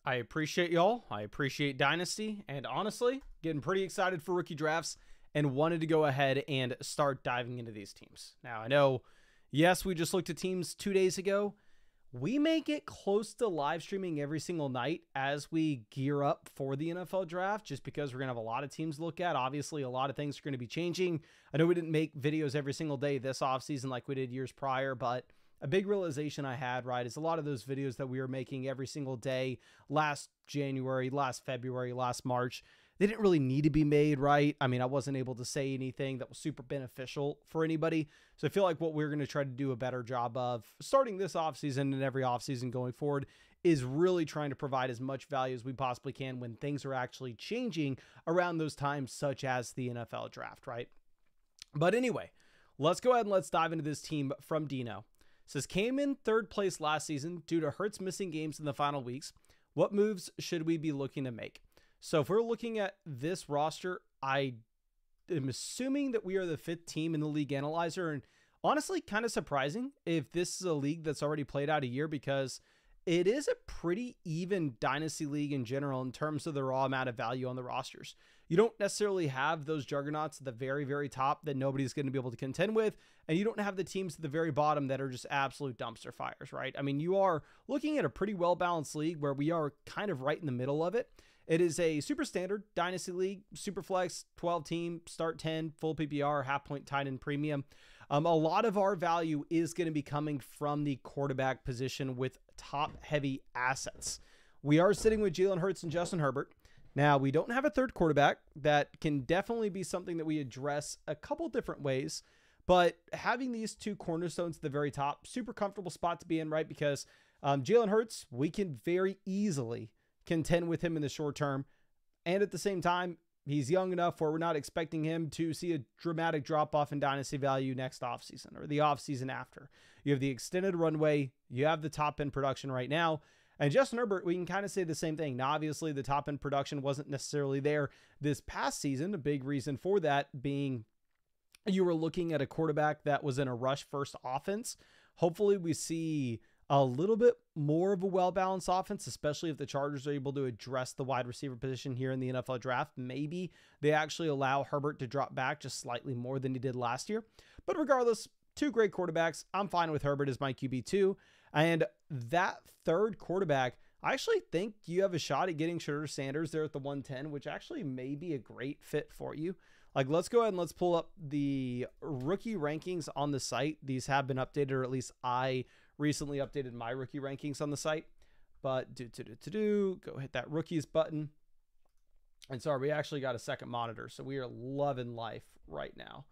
I appreciate y'all. I appreciate Dynasty. And honestly, getting pretty excited for rookie drafts and wanted to go ahead and start diving into these teams. Now, I know, yes, we just looked at teams 2 days ago. We may get close to live streaming every single night as we gear up for the NFL draft, just because we're going to have a lot of teams to look at. Obviously, a lot of things are going to be changing. I know we didn't make videos every single day this offseason like we did years prior, but a big realization I had, right, is a lot of those videos that we were making every single day last January, last February, last March, they didn't really need to be made, right? I mean, I wasn't able to say anything that was super beneficial for anybody. So I feel like what we're going to try to do a better job of starting this offseason and every offseason going forward is really trying to provide as much value as we possibly can when things are actually changing around those times, such as the NFL draft, right? But anyway, let's go ahead and let's dive into this team from Dino. It says, came in third place last season due to Hurts missing games in the final weeks. What moves should we be looking to make? So if we're looking at this roster, I am assuming that we are the 5th team in the league analyzer. And honestly, kind of surprising if this is a league that's already played out a year, because it is a pretty even dynasty league in general in terms of the raw amount of value on the rosters. You don't necessarily have those juggernauts at the very, very top that nobody's going to be able to contend with. And you don't have the teams at the very bottom that are just absolute dumpster fires, right? I mean, you are looking at a pretty well-balanced league where we are kind of right in the middle of it. It is a super standard dynasty league, super flex, 12 team, start 10, full PPR, half point tight end premium. A lot of our value is going to be coming from the quarterback position with top heavy assets. We are sitting with Jalen Hurts and Justin Herbert. Now, we don't have a third quarterback. That can definitely be something that we address a couple different ways, but having these two cornerstones at the very top, super comfortable spot to be in, right? Because Jalen Hurts, we can very easily contend with him in the short term. And at the same time, he's young enough where we're not expecting him to see a dramatic drop off in dynasty value next offseason or the offseason after. You have the extended runway. You have the top end production right now. And Justin Herbert, we can kind of say the same thing. Now, obviously, the top end production wasn't necessarily there this past season. A big reason for that being you were looking at a quarterback that was in a rush first offense. Hopefully we see a little bit more of a well-balanced offense, especially if the Chargers are able to address the wide receiver position here in the NFL draft. Maybe they actually allow Herbert to drop back just slightly more than he did last year. But regardless, two great quarterbacks. I'm fine with Herbert as my QB2. And that third quarterback, I actually think you have a shot at getting Shedeur Sanders there at the 110, which actually may be a great fit for you. Like, let's go ahead and let's pull up the rookie rankings on the site. These have been updated, or at least I recently updated my rookie rankings on the site. But go hit that rookies button. And sorry, we actually got a second monitor, so we are loving life right now.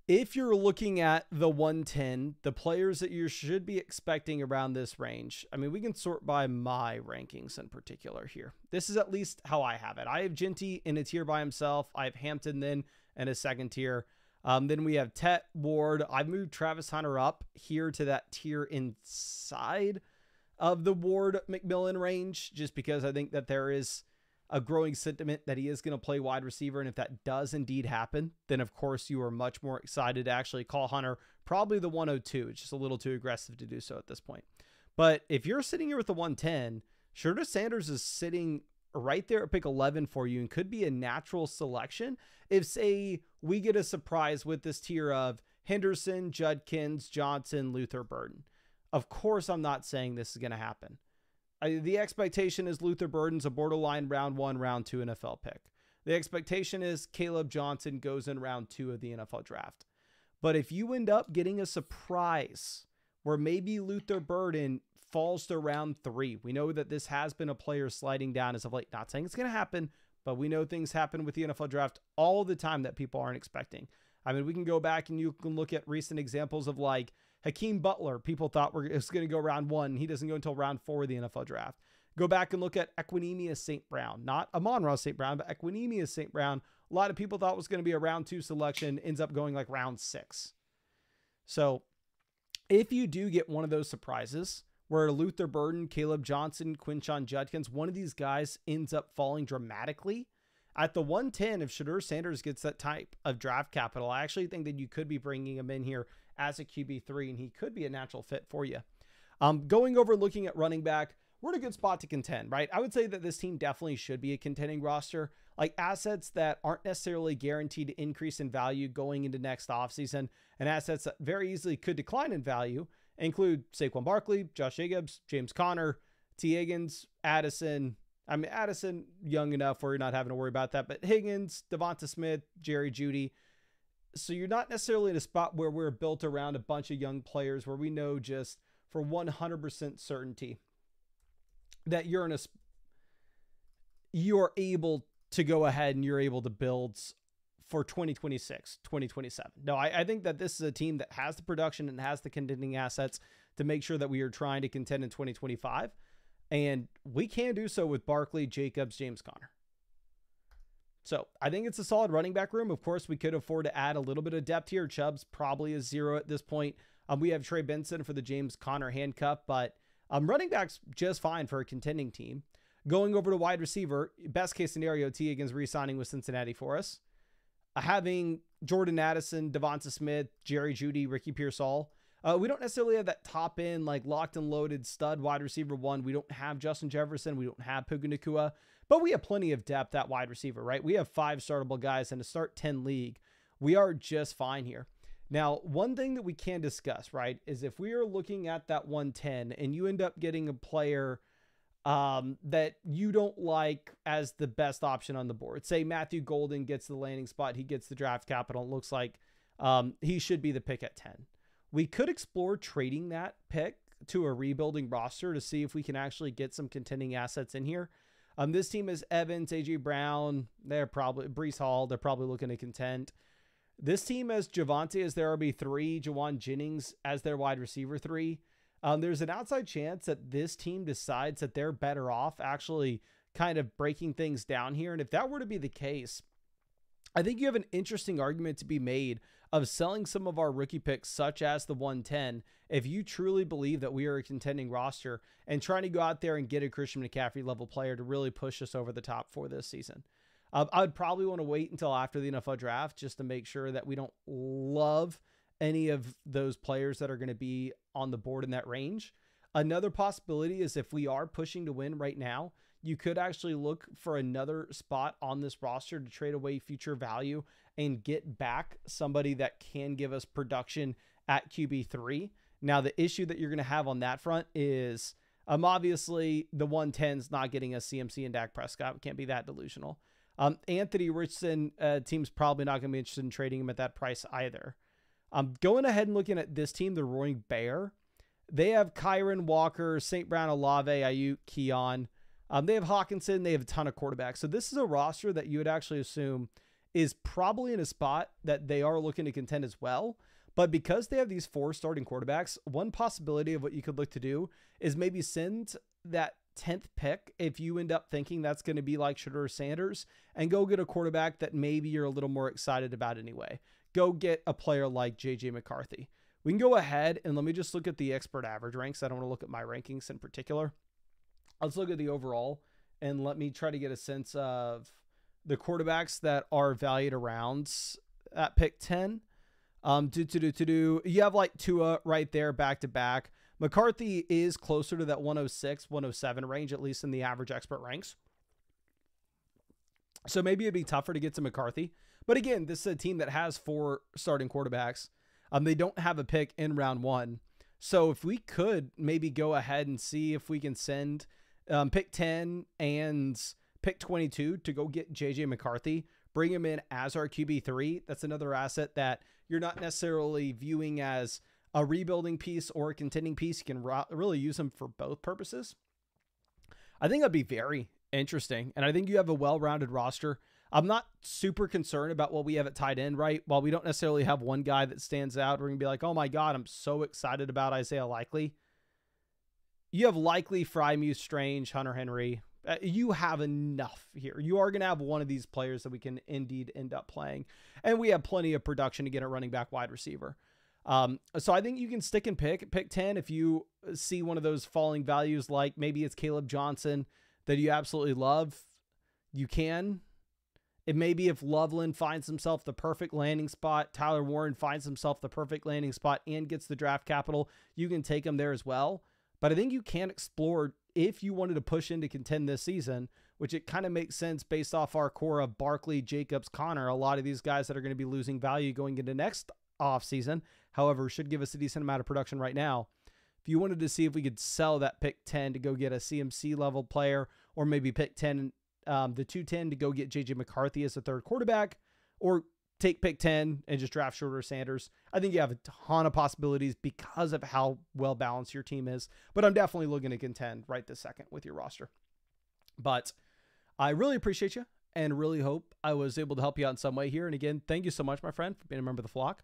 If you're looking at the 110, the players that you should be expecting around this range, I mean, we can sort by my rankings in particular here. This is at least how I have it. I have Genty in a tier by himself. I have Hampton then in a second tier. Then we have Tet, Ward. I've moved Travis Hunter up here to that tier inside of the Ward McMillan range, just because I think that there is a growing sentiment that he is going to play wide receiver. And if that does indeed happen, then of course you are much more excited to actually call Hunter probably the 102. It's just a little too aggressive to do so at this point. But if you're sitting here with the 110, Shedeur Sanders is sitting right there at pick 11 for you and could be a natural selection if, say, we get a surprise with this tier of Henderson, Judkins, Johnson, Luther Burden. Of course, I'm not saying this is going to happen. The expectation is Luther Burden's a borderline round 1, round 2 NFL pick. The expectation is Caleb Johnson goes in round 2 of the NFL draft. But if you end up getting a surprise where maybe Luther Burden falls to round 3, we know that this has been a player sliding down as of late. Not saying it's going to happen, but we know things happen with the NFL draft all the time that people aren't expecting. I mean, we can go back and you can look at recent examples of like Hakeem Butler. People thought it was going to go round 1. He doesn't go until round 4 of the NFL draft. Go back and look at Equanimeous St. Brown, not Amon-Ra St. Brown, but Equanimeous St. Brown. A lot of people thought it was going to be a round 2 selection, ends up going like round 6. So if you do get one of those surprises where Luther Burden, Caleb Johnson, Quinshon Judkins, one of these guys ends up falling dramatically, at the 110, if Shedeur Sanders gets that type of draft capital, I actually think that you could be bringing him in here as a QB3, and he could be a natural fit for you. Going over looking at running back, we're in a good spot to contend, right? I would say that this team definitely should be a contending roster. Like assets that aren't necessarily guaranteed to increase in value going into next offseason, and assets that very easily could decline in value include Saquon Barkley, Josh Jacobs, James Conner, T. Higgins, Addison. I mean, Addison, young enough where you're not having to worry about that, but Higgins, Devonta Smith, Jerry Jeudy. So you're not necessarily in a spot where we're built around a bunch of young players where we know just for 100% certainty that you're able to go ahead and you're able to build for 2026, 2027. No, I think that this is a team that has the production and has the contending assets to make sure that we are trying to contend in 2025. And we can do so with Barkley, Jacobs, James Conner. So I think it's a solid running back room. Of course, we could afford to add a little bit of depth here. Chubb's probably a 0 at this point. We have Trey Benson for the James Conner handcuff, but running back's just fine for a contending team. Going over to wide receiver, best case scenario, T. Higgins re-signing with Cincinnati for us. Having Jordan Addison, Devonta Smith, Jerry Jeudy, Ricky Pearsall. We don't necessarily have that top end, like locked and loaded stud wide receiver one. We don't have Justin Jefferson. We don't have Puka Nacua, but we have plenty of depth at wide receiver, right? We have 5 startable guys in a start 10 league. We are just fine here. Now, one thing that we can discuss, right, is if we are looking at that 110 and you end up getting a player that you don't like as the best option on the board. Say Matthew Golden gets the landing spot. He gets the draft capital. It looks like he should be the pick at 10. We could explore trading that pick to a rebuilding roster to see if we can actually get some contending assets in here. This team is Evans, A.J. Brown. They're probably Breece Hall. They're probably looking to contend. This team has Javonte as their RB3, Jawan Jennings as their wide receiver 3. There's an outside chance that this team decides that they're better off actually kind of breaking things down here. And if that were to be the case, I think you have an interesting argument to be made of selling some of our rookie picks, such as the 110, if you truly believe that we are a contending roster and trying to go out there and get a Christian McCaffrey level player to really push us over the top for this season. I would probably want to wait until after the NFL draft just to make sure that we don't love any of those players that are going to be on the board in that range. Another possibility is if we are pushing to win right now, you could actually look for another spot on this roster to trade away future value and get back somebody that can give us production at QB3. Now, the issue that you're going to have on that front is obviously the 110's not getting us CMC and Dak Prescott. We can't be that delusional. Anthony Richardson, team's probably not going to be interested in trading him at that price either. Going ahead and looking at this team, the Roaring Bear, they have Kyron Walker, St. Brown, Olave, Ayuk, Keon. They have Hawkinson. They have a ton of quarterbacks. So this is a roster that you would actually assume is probably in a spot that they are looking to contend as well. But because they have these 4 starting quarterbacks, one possibility of what you could look to do is maybe send that 10th pick, if you end up thinking that's going to be like Shedeur Sanders, and go get a quarterback that maybe you're a little more excited about anyway. Go get a player like J.J. McCarthy. We can go ahead and let me just look at the expert average ranks. I don't want to look at my rankings in particular. Let's look at the overall and let me try to get a sense of the quarterbacks that are valued around at pick 10. You have like Tua right there back to back. McCarthy is closer to that 106, 107 range, at least in the average expert ranks. So maybe it'd be tougher to get to McCarthy. But again, this is a team that has 4 starting quarterbacks. They don't have a pick in round 1. So if we could maybe go ahead and see if we can send pick 10 and pick 22 to go get JJ McCarthy, bring him in as our QB3. That's another asset that you're not necessarily viewing as a rebuilding piece or a contending piece. You can really use them for both purposes. I think that'd be very interesting. And I think you have a well-rounded roster. I'm not super concerned about what we have at tight end, right? While we don't necessarily have one guy that stands out, we're going to be like, oh my God, I'm so excited about Isaiah Likely. You have Likely, Freiermuth, Strange, Hunter Henry. You have enough here. You are going to have one of these players that we can indeed end up playing. And we have plenty of production to get a running back wide receiver. So I think you can stick and pick 10 if you see one of those falling values, like maybe it's Caleb Johnson that you absolutely love. You can. It may be if Loveland finds himself the perfect landing spot, Tyler Warren finds himself the perfect landing spot and gets the draft capital, you can take him there as well. But I think you can explore if you wanted to push in to contend this season, which it kind of makes sense based off our core of Barkley, Jacobs, Connor, a lot of these guys that are going to be losing value going into next offseason, however, should give us a decent amount of production right now. If you wanted to see if we could sell that pick 10 to go get a CMC level player, or maybe pick 10, the 210 to go get JJ McCarthy as a third quarterback, or take pick 10 and just draft Shorter Sanders, I think you have a ton of possibilities because of how well balanced your team is. But I'm definitely looking to contend right this second with your roster. But I really appreciate you and really hope I was able to help you out in some way here. And again, thank you so much, my friend, for being a member of the flock.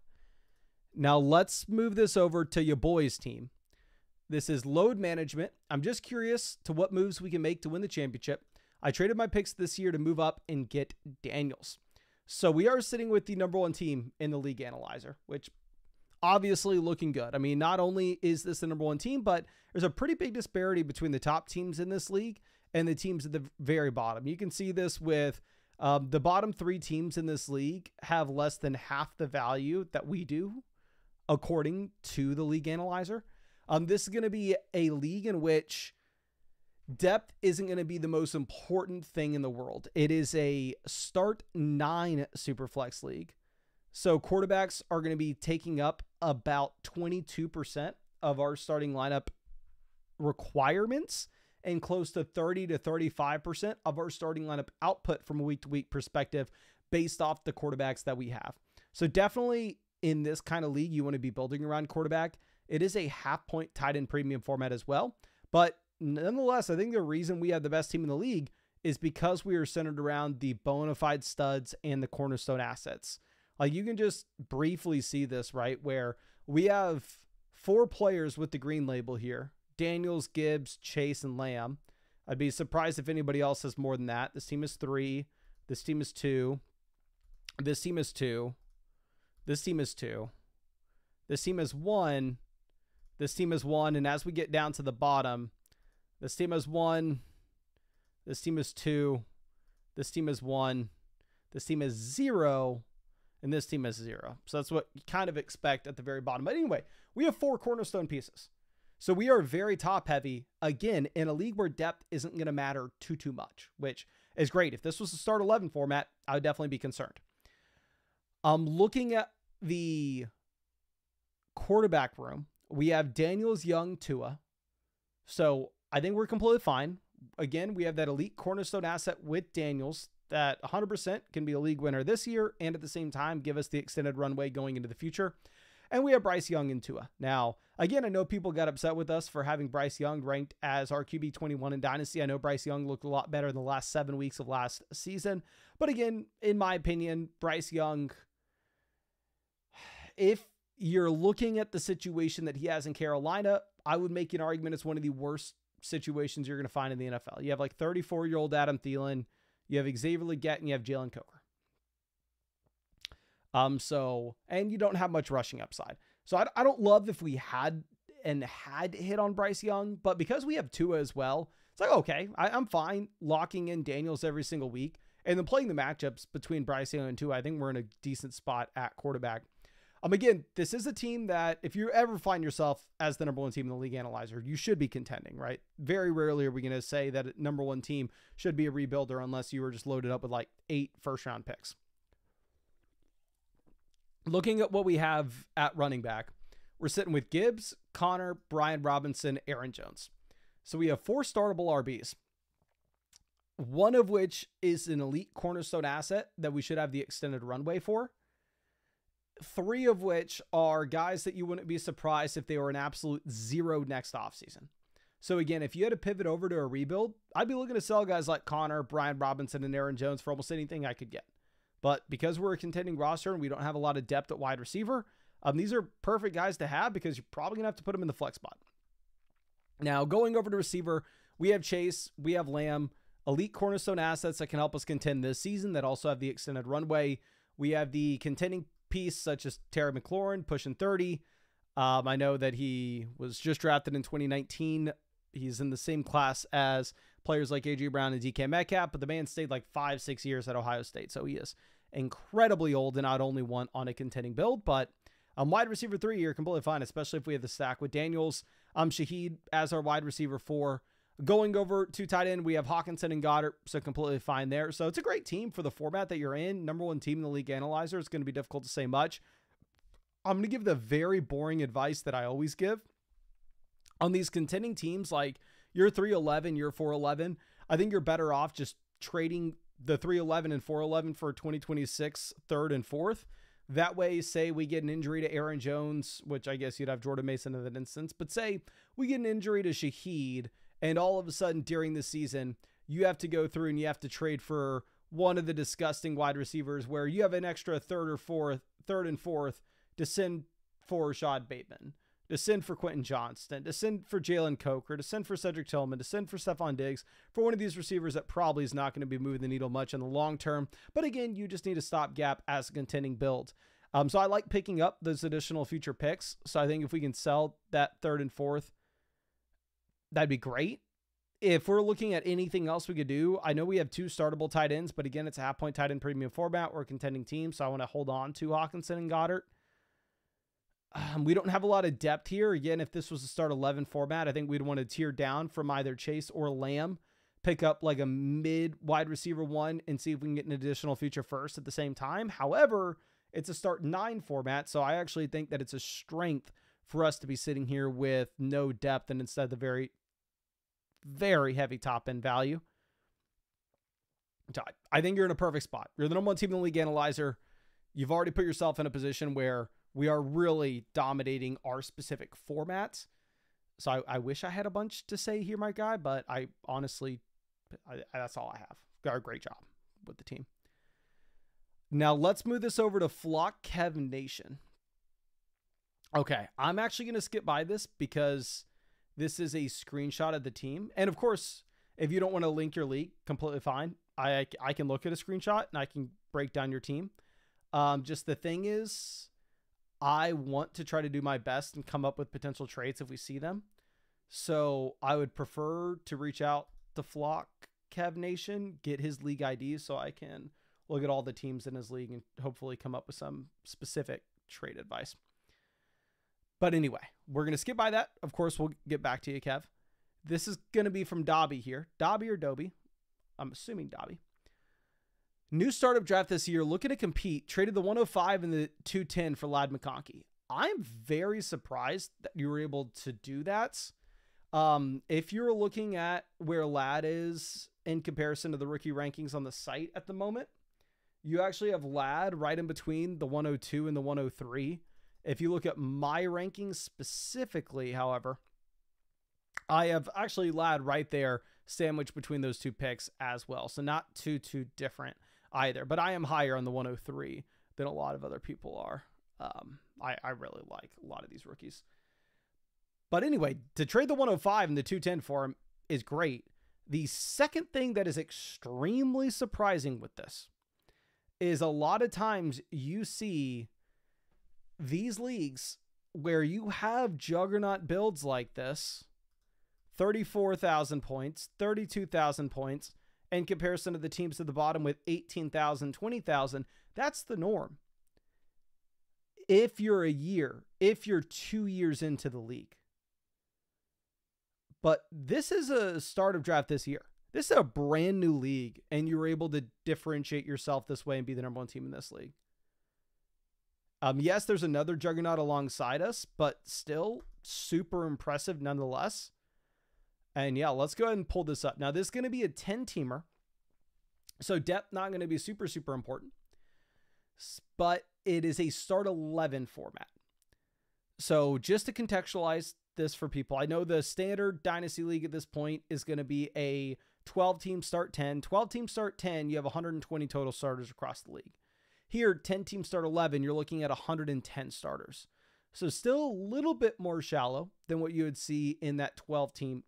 Now let's move this over to your boys team. This is load management. I'm just curious to what moves we can make to win the championship. I traded my picks this year to move up and get Daniels. So we are sitting with the number 1 team in the league analyzer, which obviously looking good. I mean, not only is this the number 1 team, but there's a pretty big disparity between the top teams in this league and the teams at the very bottom. You can see this with the bottom 3 teams in this league have less than half the value that we do, according to the league analyzer. This is going to be a league in which depth isn't going to be the most important thing in the world. It is a start 9 Superflex league. So quarterbacks are going to be taking up about 22% of our starting lineup requirements and close to 30 to 35% of our starting lineup output from a week-to-week perspective based off the quarterbacks that we have. So definitely in this kind of league, you want to be building around quarterback. It is a half-point tight end premium format as well. But nonetheless, I think the reason we have the best team in the league is because we are centered around the bona fide studs and the cornerstone assets. Like you can just briefly see this, right? Where we have 4 players with the green label here: Daniels, Gibbs, Chase, and Lamb. I'd be surprised if anybody else has more than that. This team is 3. This team is 2. This team is 2. This team is 2. This team is 1. This team is 1. And as we get down to the bottom, this team is 1. This team is 2. This team is 1. This team is 0. And this team is 0. So that's what you kind of expect at the very bottom. But anyway, we have 4 cornerstone pieces. So we are very top heavy, again, in a league where depth isn't going to matter too much, which is great. If this was a start 11 format, I would definitely be concerned. Looking at the quarterback room, we have Daniels, Young, Tua. So I think we're completely fine. Again, we have that elite cornerstone asset with Daniels that 100% can be a league winner this year and at the same time give us the extended runway going into the future. And we have Bryce Young and Tua. Now, again, I know people got upset with us for having Bryce Young ranked as our QB 21 in Dynasty. I know Bryce Young looked a lot better in the last 7 weeks of last season. But again, in my opinion, Bryce Young, if you're looking at the situation that he has in Carolina, I would make an argument it's one of the worst situations you're going to find in the NFL. You have like 34-year-old Adam Thielen, you have Xavier Legette, and you have Jalen Coker. And you don't have much rushing upside. So I don't love if we had hit on Bryce Young, but because we have Tua as well, it's like, okay, I'm fine locking in Daniels every single week. And then playing the matchups between Bryce Young and Tua, I think we're in a decent spot at quarterback. Again, this is a team that if you ever find yourself as the number 1 team in the league analyzer, you should be contending, right? Very rarely are we going to say that a number 1 team should be a rebuilder unless you were just loaded up with like 8 first-round picks. Looking at what we have at running back, we're sitting with Gibbs, Connor, Brian Robinson, Aaron Jones. So we have 4 startable RBs, one of which is an elite cornerstone asset that we should have the extended runway for. 3 of which are guys that you wouldn't be surprised if they were an absolute 0 next offseason. So again, if you had to pivot over to a rebuild, I'd be looking to sell guys like Connor, Brian Robinson, and Aaron Jones for almost anything I could get. But because we're a contending roster and we don't have a lot of depth at wide receiver, these are perfect guys to have because you're probably going to have to put them in the flex spot. Now, going over to receiver, we have Chase, we have Lamb, elite cornerstone assets that can help us contend this season that also have the extended runway. We have the contending piece such as Terry McLaurin pushing 30. I know that he was just drafted in 2019. He's in the same class as players like A.J. Brown and DK Metcalf, but the man stayed like 5-6 years at Ohio State. So he is incredibly old and not only one on a contending build, but wide receiver 3, you're completely fine, especially if we have the stack with Daniels, Shaheed as our wide receiver 4, Going over to tight end, we have Hawkinson and Goddard, so completely fine there. So it's a great team for the format that you're in. Number one team in the league analyzer. It's going to be difficult to say much. I'm going to give the very boring advice that I always give. On these contending teams, like you're 3-11, you're 4-11, I think you're better off just trading the 3-11 and 4-11 for 2026 third and fourth. That way, say we get an injury to Aaron Jones, which I guess you'd have Jordan Mason in that instance, but say we get an injury to Shaheed, and all of a sudden during the season, you have to go through and you have to trade for one of the disgusting wide receivers where you have an extra third and fourth to send for Rashad Bateman, to send for Quentin Johnston, to send for Jalen Coker, to send for Cedric Tillman, to send for Stephon Diggs, for one of these receivers that probably is not going to be moving the needle much in the long term. But again, you just need a stopgap as a contending build. So I like picking up those additional future picks. So I think if we can sell that third and fourth, that'd be great. If we're looking at anything else we could do, I know we have 2 startable tight ends, but again, it's a half point tight end premium format. We're a contending team, so I want to hold on to Hawkinson and Goddard. We don't have a lot of depth here. Again, if this was a start 11 format, I think we'd want to tier down from either Chase or Lamb, pick up like a mid wide receiver 1 and see if we can get an additional future first at the same time. However, it's a start 9 format, so I actually think that it's a strength for us to be sitting here with no depth and instead the very, very heavy top end value. I think you're in a perfect spot. You're the number one team in the league analyzer. You've already put yourself in a position where we are really dominating our specific formats. So I wish I had a bunch to say here, my guy, but I honestly, that's all I have. Got a great job with the team. Now let's move this over to Flock Kev Nation. Okay, I'm actually going to skip by this because this is a screenshot of the team. And of course, if you don't want to link your league, completely fine. I can look at a screenshot and I can break down your team. Just the thing is, I want to try to do my best and come up with potential traits if we see them. So I would prefer to reach out to Flock Kev Nation, get his league ID so I can look at all the teams in his league and hopefully come up with some specific trade advice. But anyway, we're going to skip by that. Of course, we'll get back to you, Kev. This is going to be from Dobby here. Dobby or Dobby? I'm assuming Dobby. New startup draft this year, looking to compete, traded the 105 and the 210 for Ladd McConkey. I'm very surprised that you were able to do that. If you're looking at where Ladd is in comparison to the rookie rankings on the site at the moment, you actually have Ladd right in between the 102 and the 103. If you look at my rankings specifically, however, I have actually Ladd right there sandwiched between those 2 picks as well. So not too different either, but I am higher on the 103 than a lot of other people are. I really like a lot of these rookies. But anyway, to trade the 105 and the 210 for him is great. The second thing that is extremely surprising with this is a lot of times you see these leagues where you have juggernaut builds like this, 34,000 points, 32,000 points, in comparison to the teams at the bottom with 18,000, 20,000. That's the norm. If you're 2 years into the league. But this is a startup draft this year. This is a brand new league, and you were able to differentiate yourself this way and be the number one team in this league. Yes, there's another juggernaut alongside us, but still super impressive nonetheless. And yeah, let's go ahead and pull this up. Now, this is going to be a 10-teamer. So depth not going to be super important. But it is a start 11 format. So just to contextualize this for people, I know the standard Dynasty League at this point is going to be a 12-team start 10. 12-team start 10, you have 120 total starters across the league. Here, 10-team start 11, you're looking at 110 starters. So still a little bit more shallow than what you would see in that 12-team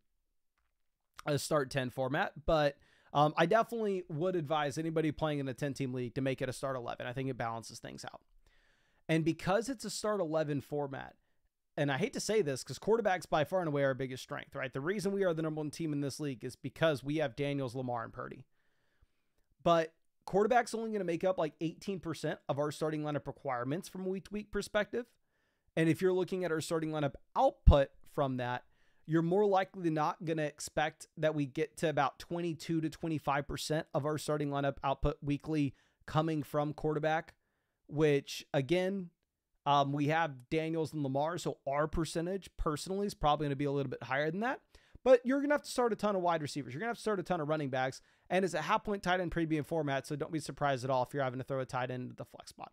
start 10 format. But I definitely would advise anybody playing in a 10-team league to make it a start 11. I think it balances things out. And because it's a start 11 format, and I hate to say this because quarterbacks by far and away are our biggest strength, right? The reason we are the number one team in this league is because we have Daniels, Lamar, and Purdy. But quarterback's only going to make up like 18% of our starting lineup requirements from a week-to-week perspective. And if you're looking at our starting lineup output from that, you're more likely than not going to expect that we get to about 22 to 25% of our starting lineup output weekly coming from quarterback, which again, we have Daniels and Lamar. So our percentage personally is probably going to be a little bit higher than that, but you're going to have to start a ton of wide receivers. You're going to have to start a ton of running backs, and it's a half point tight end premium format. So don't be surprised at all if you're having to throw a tight end into the flex spot.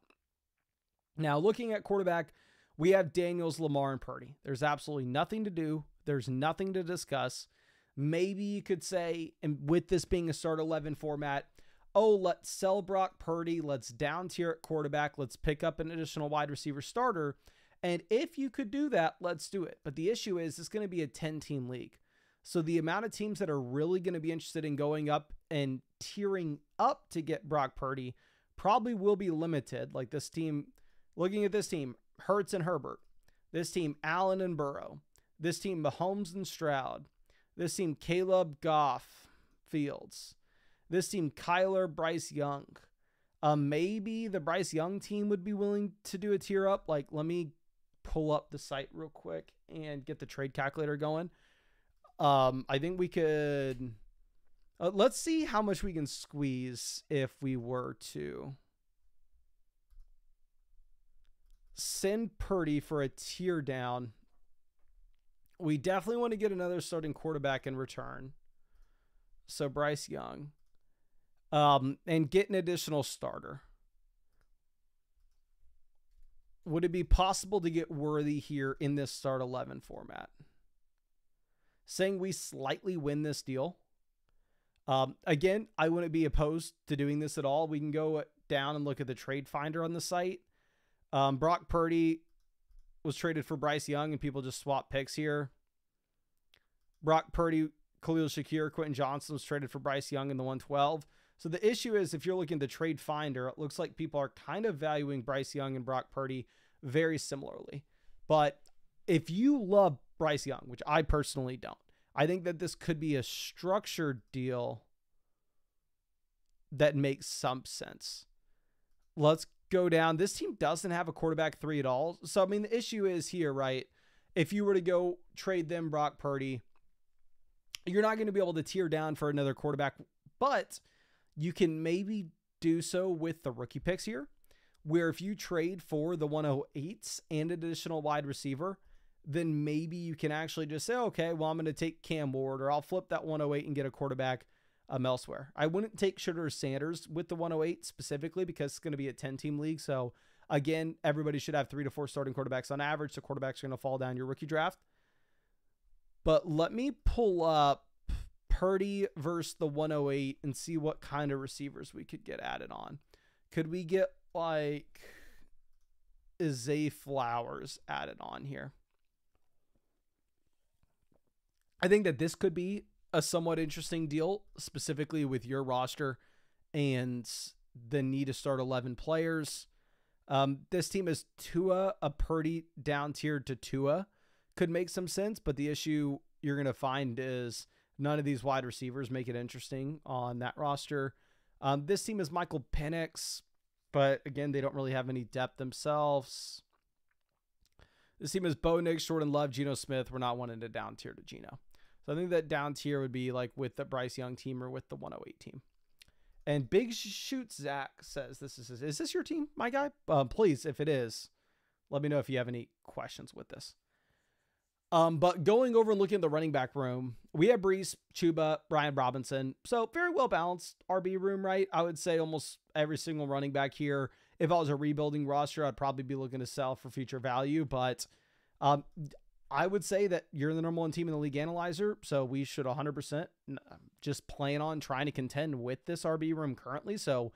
Now looking at quarterback, we have Daniels, Lamar, and Purdy. There's absolutely nothing to do. There's nothing to discuss. Maybe you could say, and with this being a start 11 format, oh, let's sell Brock Purdy. Let's down tier at quarterback. Let's pick up an additional wide receiver starter. And if you could do that, let's do it. But the issue is it's going to be a 10-team league. So the amount of teams that are really going to be interested in going up and tiering up to get Brock Purdy probably will be limited. Like this team, looking at this team, Hurts and Herbert. This team, Allen and Burrow. This team, Mahomes and Stroud. This team, Caleb, Goff, Fields. This team, Kyler, Bryce Young. Maybe the Bryce Young team would be willing to do a tier up. Like, let me pull up the site real quick and get the trade calculator going. I think we could... let's see how much we can squeeze if we were to send Purdy for a tier down. We definitely want to get another starting quarterback in return. So Bryce Young. And get an additional starter. Would it be possible to get Worthy here in this start 11 format? Saying we slightly win this deal. Again, I wouldn't be opposed to doing this at all. We can go down and look at the trade finder on the site. Brock Purdy was traded for Bryce Young, and people just swap picks here. Brock Purdy, Khalil Shakir, Quentin Johnson was traded for Bryce Young in the 112. So the issue is, if you're looking at the trade finder, it looks like people are kind of valuing Bryce Young and Brock Purdy very similarly. But if you love Bryce Young, which I personally don't, I think that this could be a structured deal that makes some sense. Let's go down. This team doesn't have a quarterback 3 at all. So, I mean, the issue is here, right? If you were to go trade them Brock Purdy, you're not going to be able to tier down for another quarterback, but you can maybe do so with the rookie picks here, where if you trade for the 108s and an additional wide receiver, then maybe you can actually just say, okay, well, I'm going to take Cam Ward, or I'll flip that 108 and get a quarterback elsewhere. I wouldn't take Shedeur Sanders with the 108 specifically because it's going to be a 10-team league. So again, everybody should have 3 to 4 starting quarterbacks on average. So quarterbacks are going to fall down your rookie draft. But let me pull up Purdy versus the 108 and see what kind of receivers we could get added on. Could we get like Zay Flowers added on here? I think that this could be a somewhat interesting deal, specifically with your roster and the need to start 11 players. This team is Tua, a Purdy down tiered to Tua. Could make some sense, but the issue you're going to find is none of these wide receivers make it interesting on that roster. This team is Michael Penix, but again, they don't really have any depth themselves. This team is Bo Nix, Jordan Love, Geno Smith. We're not wanting to down tier to Geno. So I think that down tier would be like with the Bryce Young team or with the 108 team. And Big Shoot Zach says, is this your team, my guy? Please, if it is, let me know if you have any questions with this. But going over and looking at the running back room, we have Brees, Chuba, Brian Robinson. So very well balanced RB room, right? I would say almost every single running back here. If I was a rebuilding roster, I'd probably be looking to sell for future value. But I would say that you're the number 1 team in the league analyzer. So we should 100% just plan on trying to contend with this RB room currently. So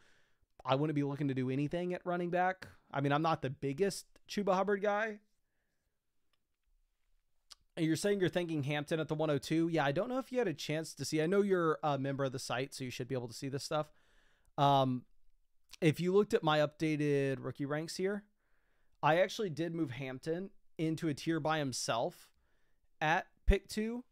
I wouldn't be looking to do anything at running back. I mean, I'm not the biggest Chuba Hubbard guy. And you're saying you're thinking Hampton at the 102. Yeah, I don't know if you had a chance to see. I know you're a member of the site, so you should be able to see this stuff. If you looked at my updated rookie ranks here, I actually did move Hampton into a tier by himself at pick 2.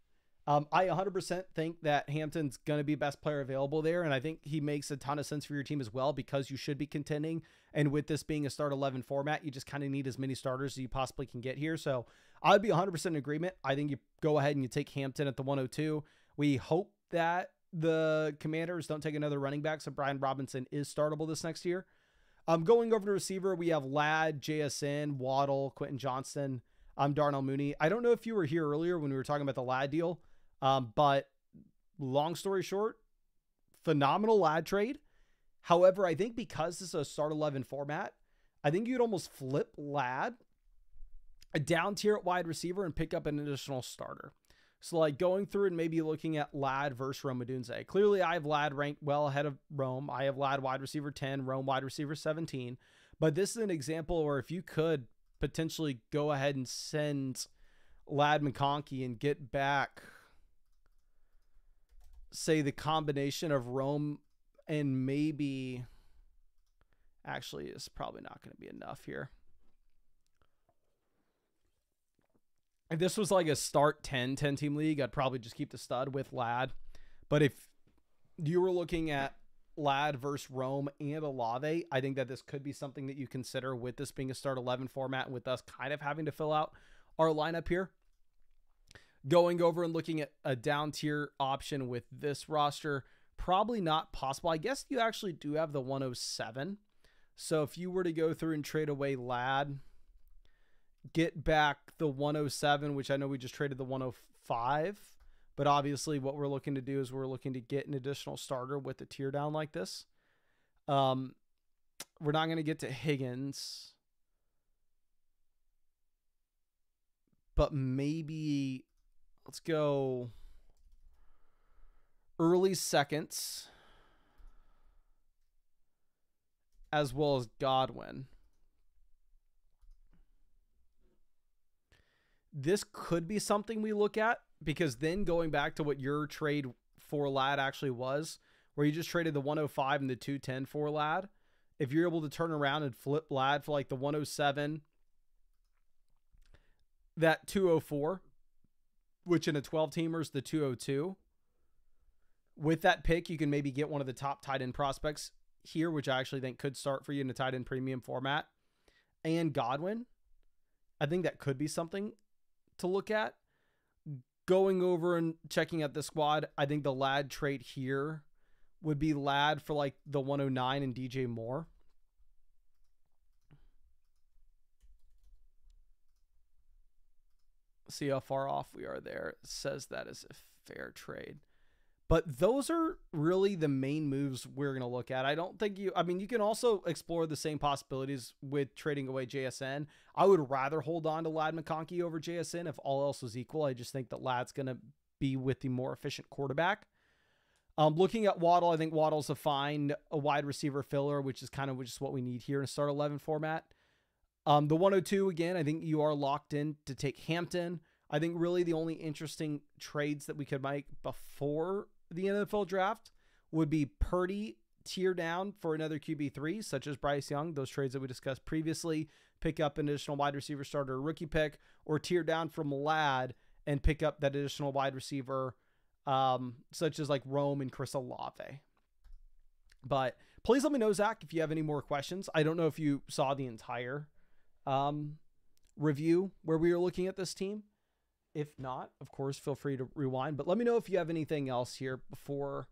I 100% think that Hampton's going to be best player available there, and I think he makes a ton of sense for your team as well because you should be contending. And with this being a start 11 format, you just kind of need as many starters as you possibly can get here. So I'd be 100% in agreement. I think you go ahead and you take Hampton at the 102. We hope that the Commanders don't take another running back, so Brian Robinson is startable this next year. Going over to receiver, we have Ladd, JSN, Waddle, Quentin Johnston, Darnell Mooney. I don't know if you were here earlier when we were talking about the Ladd deal. But long story short, phenomenal Ladd trade. However, I think because this is a start 11 format, I think you'd almost flip Ladd a down tier at wide receiver and pick up an additional starter. So like going through and maybe looking at Ladd versus Rome Odunze. Clearly I have Ladd ranked well ahead of Rome. I have Ladd wide receiver 10, Rome wide receiver 17. But this is an example where if you could potentially go ahead and send Ladd McConkey and get back, say, the combination of Rome and maybe, actually it's probably not going to be enough here. If this was like a start 10 team league, I'd probably just keep the stud with Ladd. But if you were looking at Ladd versus Rome and Olave, I think that this could be something that you consider with this being a start 11 format and with us kind of having to fill out our lineup here. Going over and looking at a down tier option with this roster, probably not possible. I guess you actually do have the 107. So if you were to go through and trade away Ladd, get back the 107, which I know we just traded the 105, but obviously what we're looking to do is we're looking to get an additional starter with the tier down like this. We're not going to get to Higgins, but maybe let's go early seconds as well as Godwin. This could be something we look at because then going back to what your trade for Ladd actually was, where you just traded the 105 and the 210 for Ladd. If you're able to turn around and flip Ladd for like the 107, that 204, which in a 12-teamer is the 202. With that pick, you can maybe get one of the top tight end prospects here, which I actually think could start for you in a tight end premium format. And Godwin, I think that could be something to look at. Going over and checking out the squad, I think the Ladd trade here would be Ladd for like the 109 and DJ Moore. See how far off we are there. It says that is a fair trade. But those are really the main moves we're going to look at. I don't think you can also explore the same possibilities with trading away JSN. I would rather hold on to Ladd McConkey over JSN if all else was equal. I just think that Ladd's going to be with the more efficient quarterback. Looking at Waddle, I think Waddle's a wide receiver filler, which is kind of just what we need here in a start 11 format. The 102, again, I think you are locked in to take Hampton. I think really the only interesting trades that we could make before the NFL draft would be Purdy tier down for another QB3, such as Bryce Young, those trades that we discussed previously, pick up an additional wide receiver starter rookie pick, or tier down from Ladd and pick up that additional wide receiver, such as like Rome and Chris Olave. But please let me know, Zach, if you have any more questions. I don't know if you saw the entire review where we were looking at this team. If not, of course, feel free to rewind. But let me know if you have anything else here before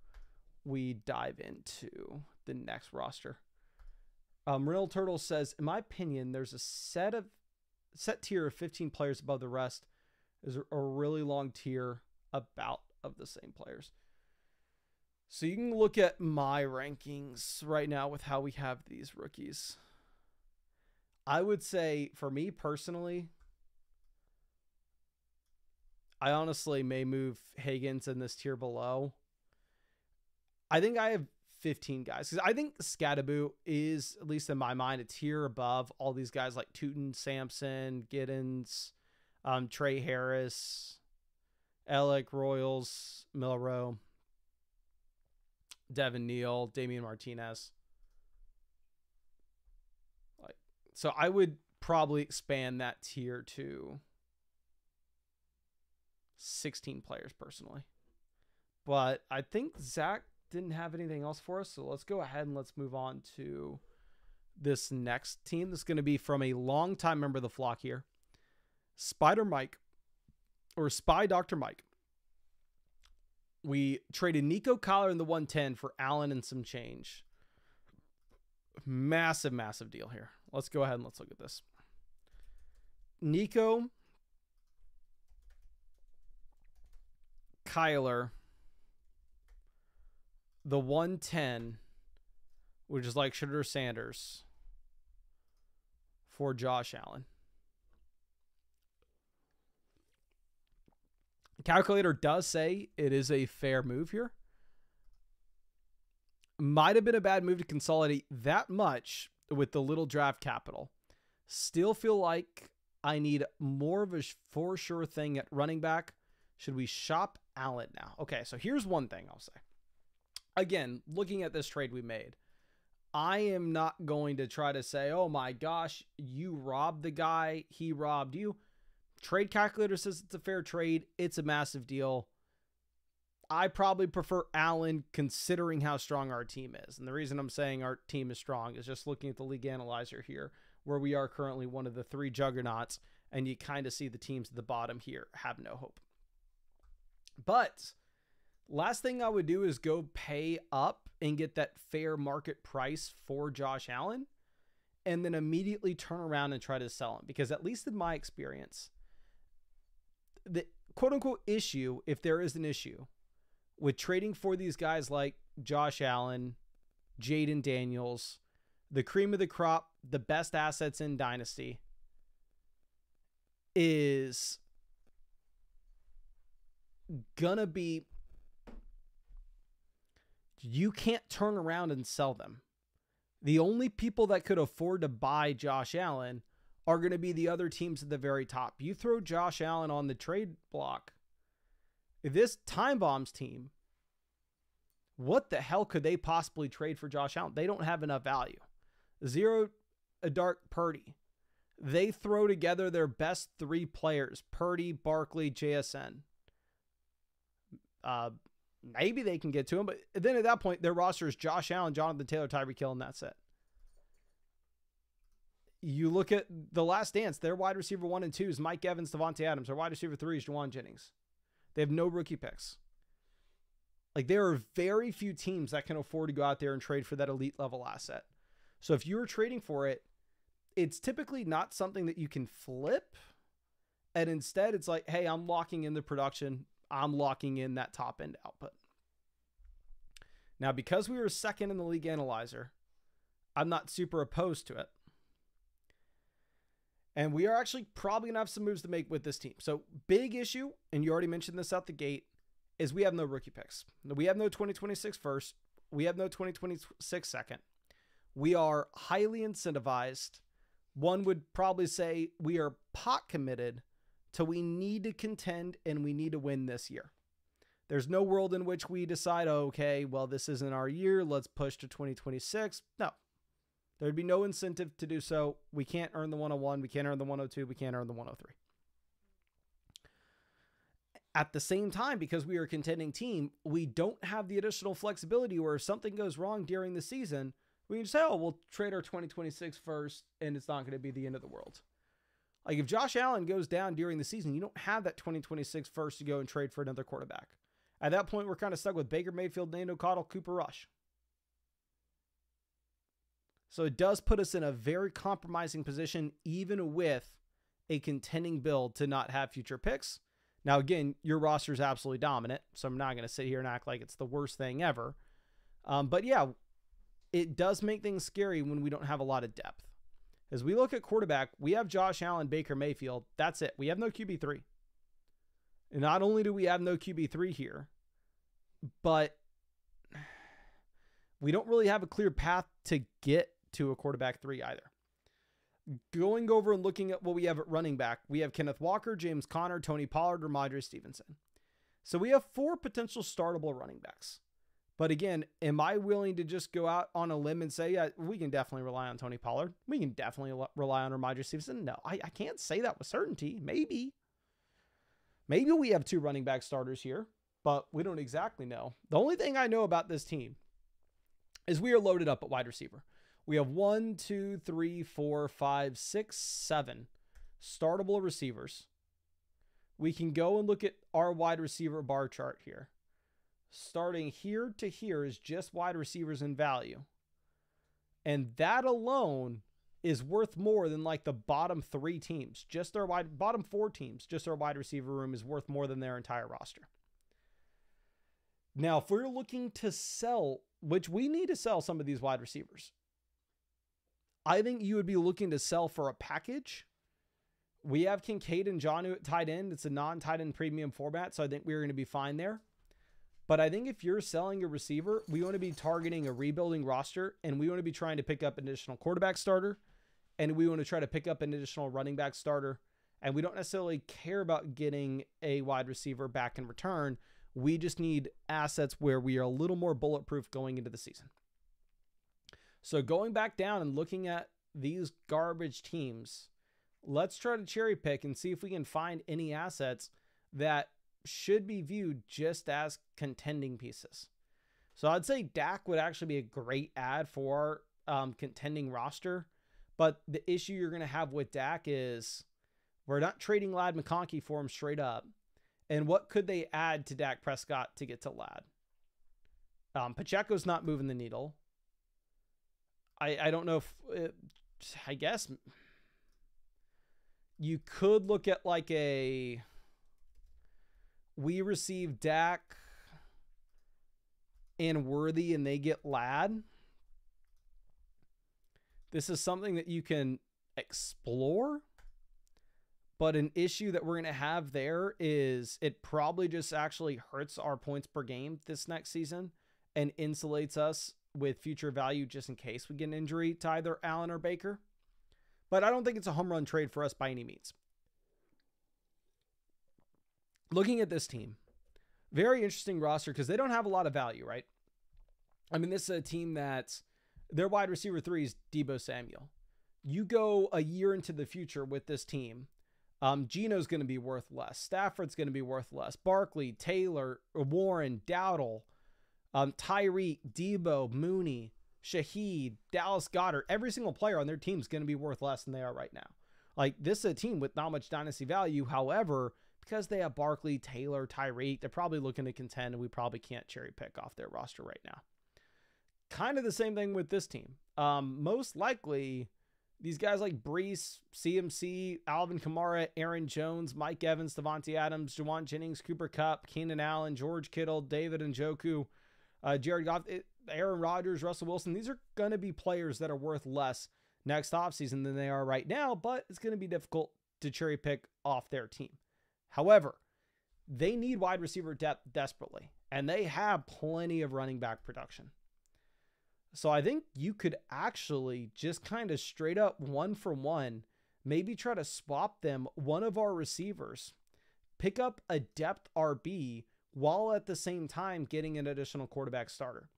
we dive into the next roster. Real Turtle says, in my opinion, there's a set tier of 15 players above the rest. There's a really long tier about of the same players. So you can look at my rankings right now with how we have these rookies. I would say, for me personally, I honestly may move Higgins in this tier below. I think I have 15 guys because I think Scadaboo is, at least in my mind, a tier above all these guys like Tootin, Sampson, Giddens, Trey Harris, Alec Royals, Milrow, Devin Neal, Damian Martinez. So I would probably expand that tier to 16 players personally. But I think Zach didn't have anything else for us. So let's go ahead and let's move on to this next team. This is going to be from a longtime member of the flock here. Spider Mike, or Spy Dr. Mike. We traded Nico Collar in the 110 for Allen and some change. Massive, massive deal here. Let's go ahead and let's look at this. Nico, Kyler, the 110, which is like Shedeur Sanders, for Josh Allen. Calculator does say it is a fair move here. Might have been a bad move to consolidate that much with the little draft capital. Still feel like I need more of a for sure thing at running back. Should we shop Allen now? Okay, so here's one thing I'll say. Again, looking at this trade we made, I am not going to try to say, oh my gosh, you robbed the guy, he robbed you. Trade Calculator says it's a fair trade. It's a massive deal. I probably prefer Allen considering how strong our team is. And the reason I'm saying our team is strong is just looking at the league analyzer here, where we are currently one of the 3 juggernauts, and you kind of see the teams at the bottom here have no hope. But last thing I would do is go pay up and get that fair market price for Josh Allen, and then immediately turn around and try to sell him. Because at least in my experience, the quote-unquote issue, if there is an issue, with trading for these guys like Josh Allen, Jaden Daniels, the cream of the crop, the best assets in Dynasty, is gonna be you can't turn around and sell them. The only people that could afford to buy Josh Allen are going to be the other teams at the very top. You throw Josh Allen on the trade block, this Time Bombs team, what the hell could they possibly trade for Josh Allen? They don't have enough value. Zero a Dark Purdy. They throw together their best 3 players, Purdy, Barkley, JSN. Maybe they can get to him, but then at that point, their roster is Josh Allen, Jonathan Taylor, Tyreek Hill, and that's it. You look at the Last Dance, their wide receiver 1 and 2 is Mike Evans, Devontae Adams. Their wide receiver 3 is Juwan Jennings. They have no rookie picks. Like, there are very few teams that can afford to go out there and trade for that elite level asset. So if you're trading for it, it's typically not something that you can flip. And instead, it's like, hey, I'm locking in the production. I'm locking in that top end output. Now, because we were second in the league analyzer, I'm not super opposed to it. And we are actually probably going to have some moves to make with this team. So big issue, and you already mentioned this out the gate, is we have no rookie picks. We have no 2026 first. We have no 2026 second. We are highly incentivized. One would probably say we are pot committed to we need to contend and we need to win this year. There's no world in which we decide, oh, okay, well, this isn't our year. Let's push to 2026. No. There'd be no incentive to do so. We can't earn the 101. We can't earn the 102. We can't earn the 103. At the same time, because we are a contending team, we don't have the additional flexibility where if something goes wrong during the season, we can say, oh, we'll trade our 2026 first, and it's not going to be the end of the world. Like if Josh Allen goes down during the season, you don't have that 2026 first to go and trade for another quarterback. At that point, we're kind of stuck with Baker Mayfield, Nando Cottle, Cooper Rush. So it does put us in a very compromising position, even with a contending build to not have future picks. Now, again, your roster is absolutely dominant, so I'm not going to sit here and act like it's the worst thing ever. But yeah, it does make things scary when we don't have a lot of depth. As we look at quarterback, we have Josh Allen, Baker Mayfield. That's it. We have no QB3. And not only do we have no QB3 here, but we don't really have a clear path to get to a quarterback 3 either. Going over and looking at what we have at running back, we have Kenneth Walker, James Conner, Tony Pollard, Rhamondre Stevenson. So we have 4 potential startable running backs. But again, am I willing to just go out on a limb and say, yeah, we can definitely rely on Tony Pollard? We can definitely rely on Rhamondre Stevenson? No, I can't say that with certainty. Maybe. Maybe we have 2 running back starters here, but we don't exactly know. The only thing I know about this team is we are loaded up at wide receiver. We have 1, 2, 3, 4, 5, 6, 7 startable receivers. We can go and look at our wide receiver bar chart here. Starting here to here is just wide receivers in value. And that alone is worth more than like the bottom 3 teams. Just our bottom 4 teams, just our wide receiver room is worth more than their entire roster. Now, if we're looking to sell, which we need to sell some of these wide receivers, I think you would be looking to sell for a package. We have Kincaid and Jonnu at tight end. It's a non-tight end premium format, so I think we're going to be fine there. But I think if you're selling a receiver, we want to be targeting a rebuilding roster, and we want to be trying to pick up an additional quarterback starter, and we want to try to pick up an additional running back starter, and we don't necessarily care about getting a wide receiver back in return. We just need assets where we are a little more bulletproof going into the season. So going back down and looking at these garbage teams, let's try to cherry pick and see if we can find any assets that should be viewed just as contending pieces. So I'd say Dak would actually be a great add for our contending roster. But the issue you're going to have with Dak is we're not trading Ladd McConkey for him straight up. And what could they add to Dak Prescott to get to Ladd? Pacheco's not moving the needle. I don't know if, I guess you could look at like we receive Dak and Worthy and they get Ladd. This is something that you can explore, but an issue that we're going to have there is it probably just actually hurts our points per game this next season and insulates us with future value just in case we get an injury to either Allen or Baker. But I don't think it's a home run trade for us by any means. Looking at this team, very interesting roster because they don't have a lot of value, right? I mean, this is a team that's their wide receiver 3 is Deebo Samuel. You go a year into the future with this team, Geno's going to be worth less. Stafford's going to be worth less. Barkley, Taylor, Warren, Dowdle, Tyreek, Deebo, Mooney, Shaheed, Dallas Goedert, every single player on their team is going to be worth less than they are right now. Like, this is a team with not much dynasty value. However, because they have Barkley, Taylor, Tyreek, they're probably looking to contend, and we probably can't cherry pick off their roster right now. Kind of the same thing with this team. Most likely, these guys like Brees, CMC, Alvin Kamara, Aaron Jones, Mike Evans, Devontae Adams, Juwan Jennings, Cooper Kupp, Keenan Allen, George Kittle, David Njoku, Jared Goff, Aaron Rodgers, Russell Wilson. These are going to be players that are worth less next offseason than they are right now, but it's going to be difficult to cherry pick off their team. However, they need wide receiver depth desperately, and they have plenty of running back production. So I think you could actually just kind of straight up 1-for-1, maybe try to swap them one of our receivers, pick up a depth RB while at the same time getting an additional quarterback starter.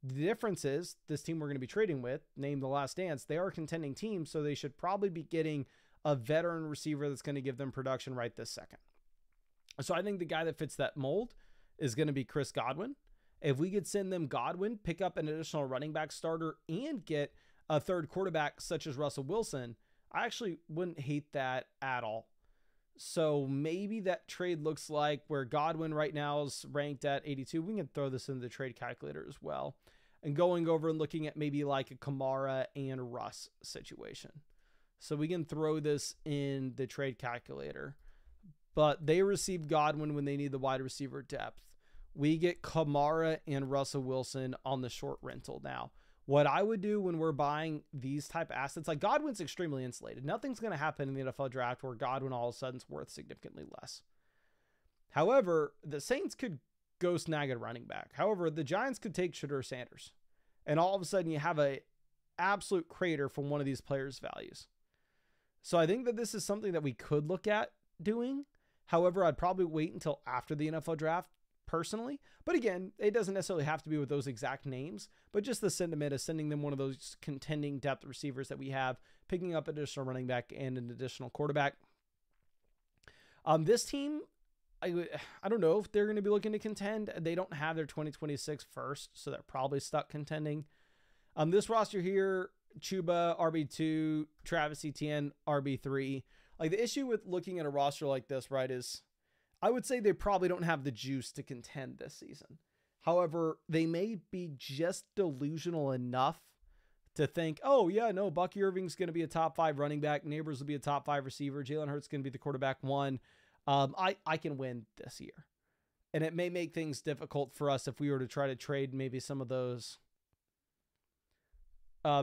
The difference is this team we're going to be trading with, named The Last Dance, they are a contending team, so they should probably be getting a veteran receiver that's going to give them production right this second. So I think the guy that fits that mold is going to be Chris Godwin. If we could send them Godwin, pick up an additional running back starter, and get a third quarterback such as Russell Wilson, I actually wouldn't hate that at all. So maybe that trade looks like where Godwin right now is ranked at 82. We can throw this in the trade calculator as well. And going over and looking at maybe like a Kamara and Russ situation. So we can throw this in the trade calculator. But they received Godwin when they need the wide receiver depth. We get Kamara and Russell Wilson on the short rental now. What I would do when we're buying these type of assets, like Godwin's extremely insulated. Nothing's going to happen in the NFL draft where Godwin all of a sudden is worth significantly less. However, the Saints could go snag a running back. However, the Giants could take Shedeur Sanders. And all of a sudden you have a absolute crater from one of these players' values. So I think that this is something that we could look at doing. However, I'd probably wait until after the NFL draft personally. But again, it doesn't necessarily have to be with those exact names, but just the sentiment of sending them one of those contending depth receivers that we have, picking up additional running back and an additional quarterback. This team, I don't know if they're going to be looking to contend. They don't have their 2026 first, so they're probably stuck contending. This roster here, Chuba, RB2, Travis Etienne, RB3. Like, the issue with looking at a roster like this, right, is I would say they probably don't have the juice to contend this season. However, they may be just delusional enough to think, oh, yeah, no, Bucky Irving's going to be a top 5 running back. Neighbors will be a top 5 receiver. Jalen Hurts is going to be the quarterback 1. I can win this year. And it may make things difficult for us if we were to try to trade maybe some of those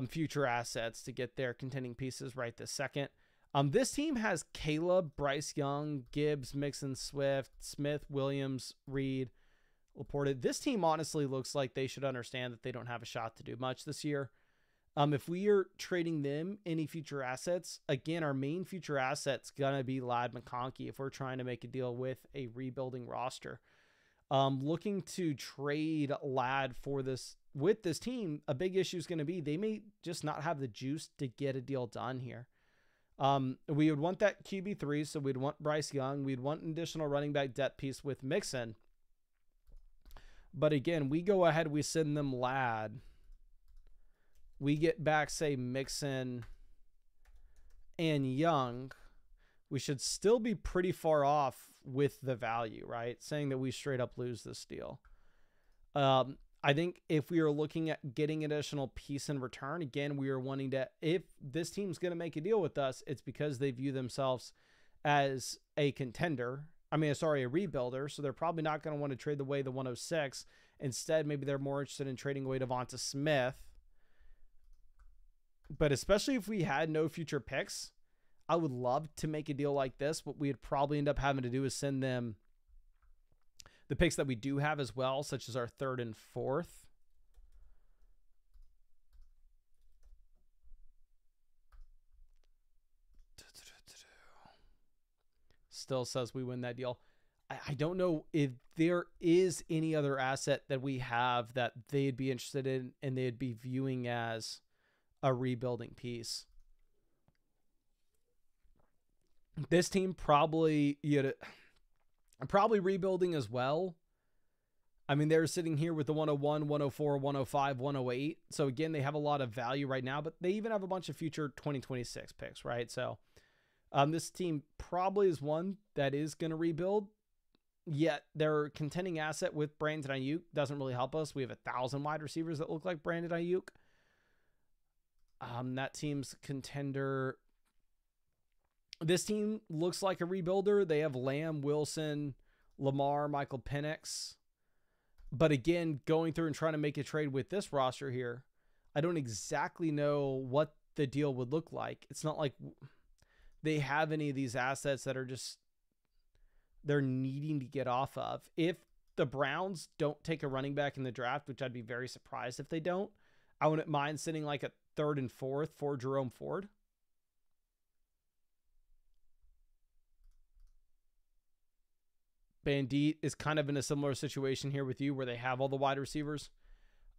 future assets to get their contending pieces right this second. This team has Caleb, Bryce Young, Gibbs, Mixon, Swift, Smith, Williams, Reed, Laporta. This team honestly looks like they should understand that they don't have a shot to do much this year. If we are trading them any future assets, again, our main future asset's going to be Ladd McConkey if we're trying to make a deal with a rebuilding roster. Looking to trade Ladd for this with this team, a big issue is going to be they may just not have the juice to get a deal done here. We would want that QB3, so we'd want Bryce Young. We'd want an additional running back depth piece with Mixon. But again, we go ahead, we send them Ladd. We get back, say, Mixon and Young. We should still be pretty far off with the value, right? Saying that we straight up lose this deal. I think if we are looking at getting additional piece in return, again, we are wanting to, if this team's going to make a deal with us, it's because they view themselves as a contender. A rebuilder. So they're probably not going to want to trade away the 106. Instead, maybe they're more interested in trading away Devonta Smith. But especially if we had no future picks, I would love to make a deal like this. What we'd probably end up having to do is send them the picks that we do have as well, such as our 3rd and 4th. Still says we win that deal. I don't know if there is any other asset that we have that they'd be interested in and they'd be viewing as a rebuilding piece. This team probably rebuilding as well. I mean, they're sitting here with the 101, 104, 105, 108. So again, they have a lot of value right now, but they even have a bunch of future 2026 picks, right? So this team probably is one that is going to rebuild. Yet their contending asset with Brandon Ayuk doesn't really help us. We have 1,000 wide receivers that look like Brandon Ayuk. That team's contender. This team looks like a rebuilder. They have Lamb, Wilson, Lamar, Michael Penix. But again, going through and trying to make a trade with this roster here, I don't exactly know what the deal would look like. It's not like they have any of these assets that are just they're needing to get off of. If the Browns don't take a running back in the draft, which I'd be very surprised if they don't, I wouldn't mind sitting like a 3rd and 4th for Jerome Ford. Bandit is kind of in a similar situation here with you where they have all the wide receivers.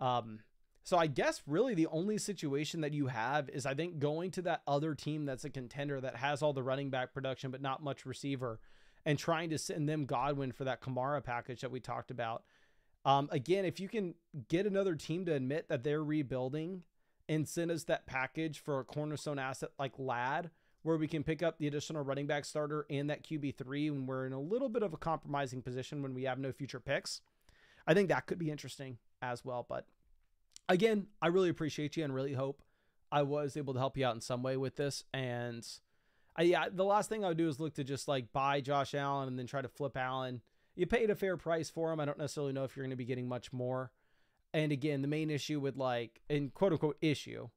So I guess really the only situation that you have is I think going to that other team that's a contender that has all the running back production but not much receiver and trying to send them Godwin for that Kamara package that we talked about. Again, if you can get another team to admit that they're rebuilding and send us that package for a cornerstone asset like Ladd, where we can pick up the additional running back starter and that QB3 when we're in a little bit of a compromising position when we have no future picks, I think that could be interesting as well. But again, I really appreciate you and really hope I was able to help you out in some way with this. And the last thing I would do is look to just like buy Josh Allen and then try to flip Allen. You paid a fair price for him. I don't necessarily know if you're going to be getting much more. And again, the main issue with quote unquote issue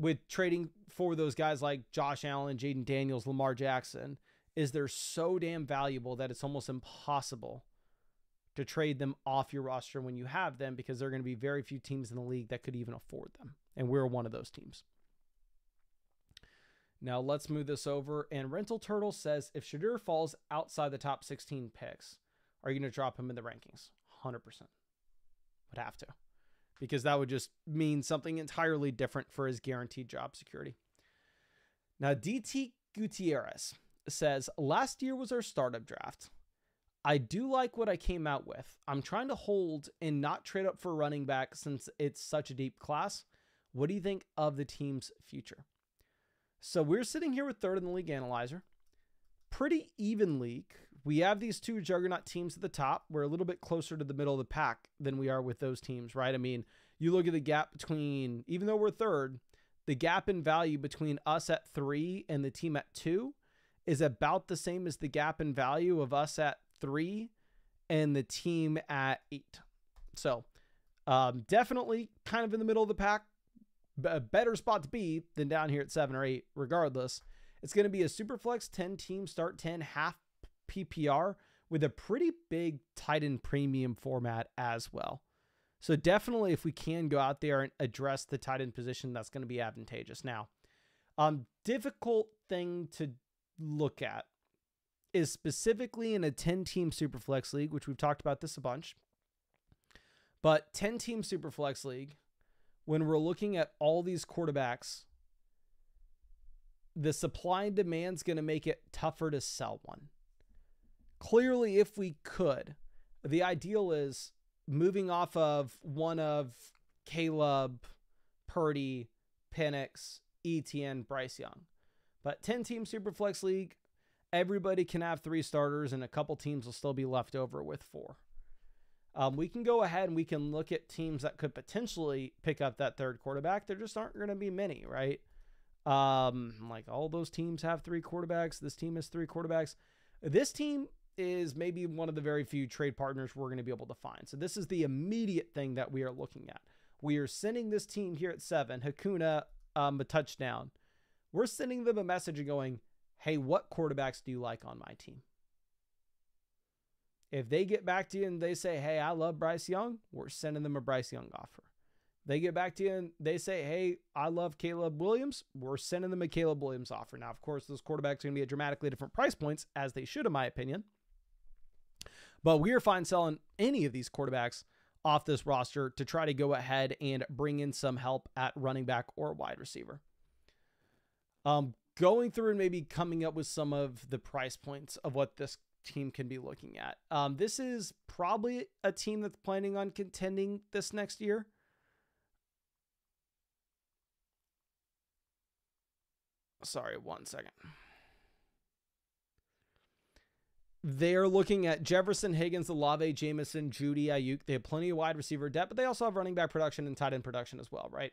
with trading for those guys like Josh Allen, Jaden Daniels, Lamar Jackson is they're so damn valuable that it's almost impossible to trade them off your roster when you have them, because there are going to be very few teams in the league that could even afford them. And we're one of those teams. Now let's move this over. And Rental Turtle says, if Shedeur falls outside the top 16 picks, are you going to drop him in the rankings? 100%. Would have to, because that would just mean something entirely different for his guaranteed job security. Now, DT Gutierrez says, last year was our startup draft. I do like what I came out with. I'm trying to hold and not trade up for running back since it's such a deep class. What do you think of the team's future? So we're sitting here with third in the league analyzer. Pretty even league. We have these two juggernaut teams at the top. We're a little bit closer to the middle of the pack than we are with those teams, right? I mean, you look at the gap between, even though we're third, the gap in value between us at 3 and the team at 2 is about the same as the gap in value of us at 3 and the team at 8. So definitely kind of in the middle of the pack. A better spot to be than down here at 7 or 8, regardless. It's going to be a Superflex 10 team start 10 half PPR with a pretty big tight end premium format as well. So definitely if we can go out there and address the tight end position, that's going to be advantageous. Now, difficult thing to look at is specifically in a 10-team Superflex league, which we've talked about this a bunch. But 10-team Superflex league, when we're looking at all these quarterbacks, the supply and demand is going to make it tougher to sell one. Clearly, if we could, the ideal is moving off of one of Caleb, Purdy, Penix, ETN, Bryce Young. But 10-team Superflex league, everybody can have 3 starters, and a couple teams will still be left over with 4. We can go ahead and we can look at teams that could potentially pick up that third quarterback. There just aren't going to be many, right? Like all those teams have 3 quarterbacks. This team has 3 quarterbacks. This team is maybe one of the very few trade partners we're going to be able to find. So this is the immediate thing that we are looking at. We are sending this team here at 7, Hakuna, a touchdown. We're sending them a message and going, hey, what quarterbacks do you like on my team? If they get back to you and they say, hey, I love Bryce Young, we're sending them a Bryce Young offer. They get back to you and they say, hey, I love Caleb Williams, we're sending them a Caleb Williams offer. Now, of course, those quarterbacks are going to be at dramatically different price points, as they should, in my opinion. But we are fine selling any of these quarterbacks off this roster to try to go ahead and bring in some help at running back or wide receiver. Going through and maybe coming up with some of the price points of what this team can be looking at. This is probably a team that's planning on contending this next year. Sorry, 1 second. They're looking at Jefferson, Higgins, Olave, Jameson, Judy, Ayuk. They have plenty of wide receiver depth, but they also have running back production and tight end production as well, right?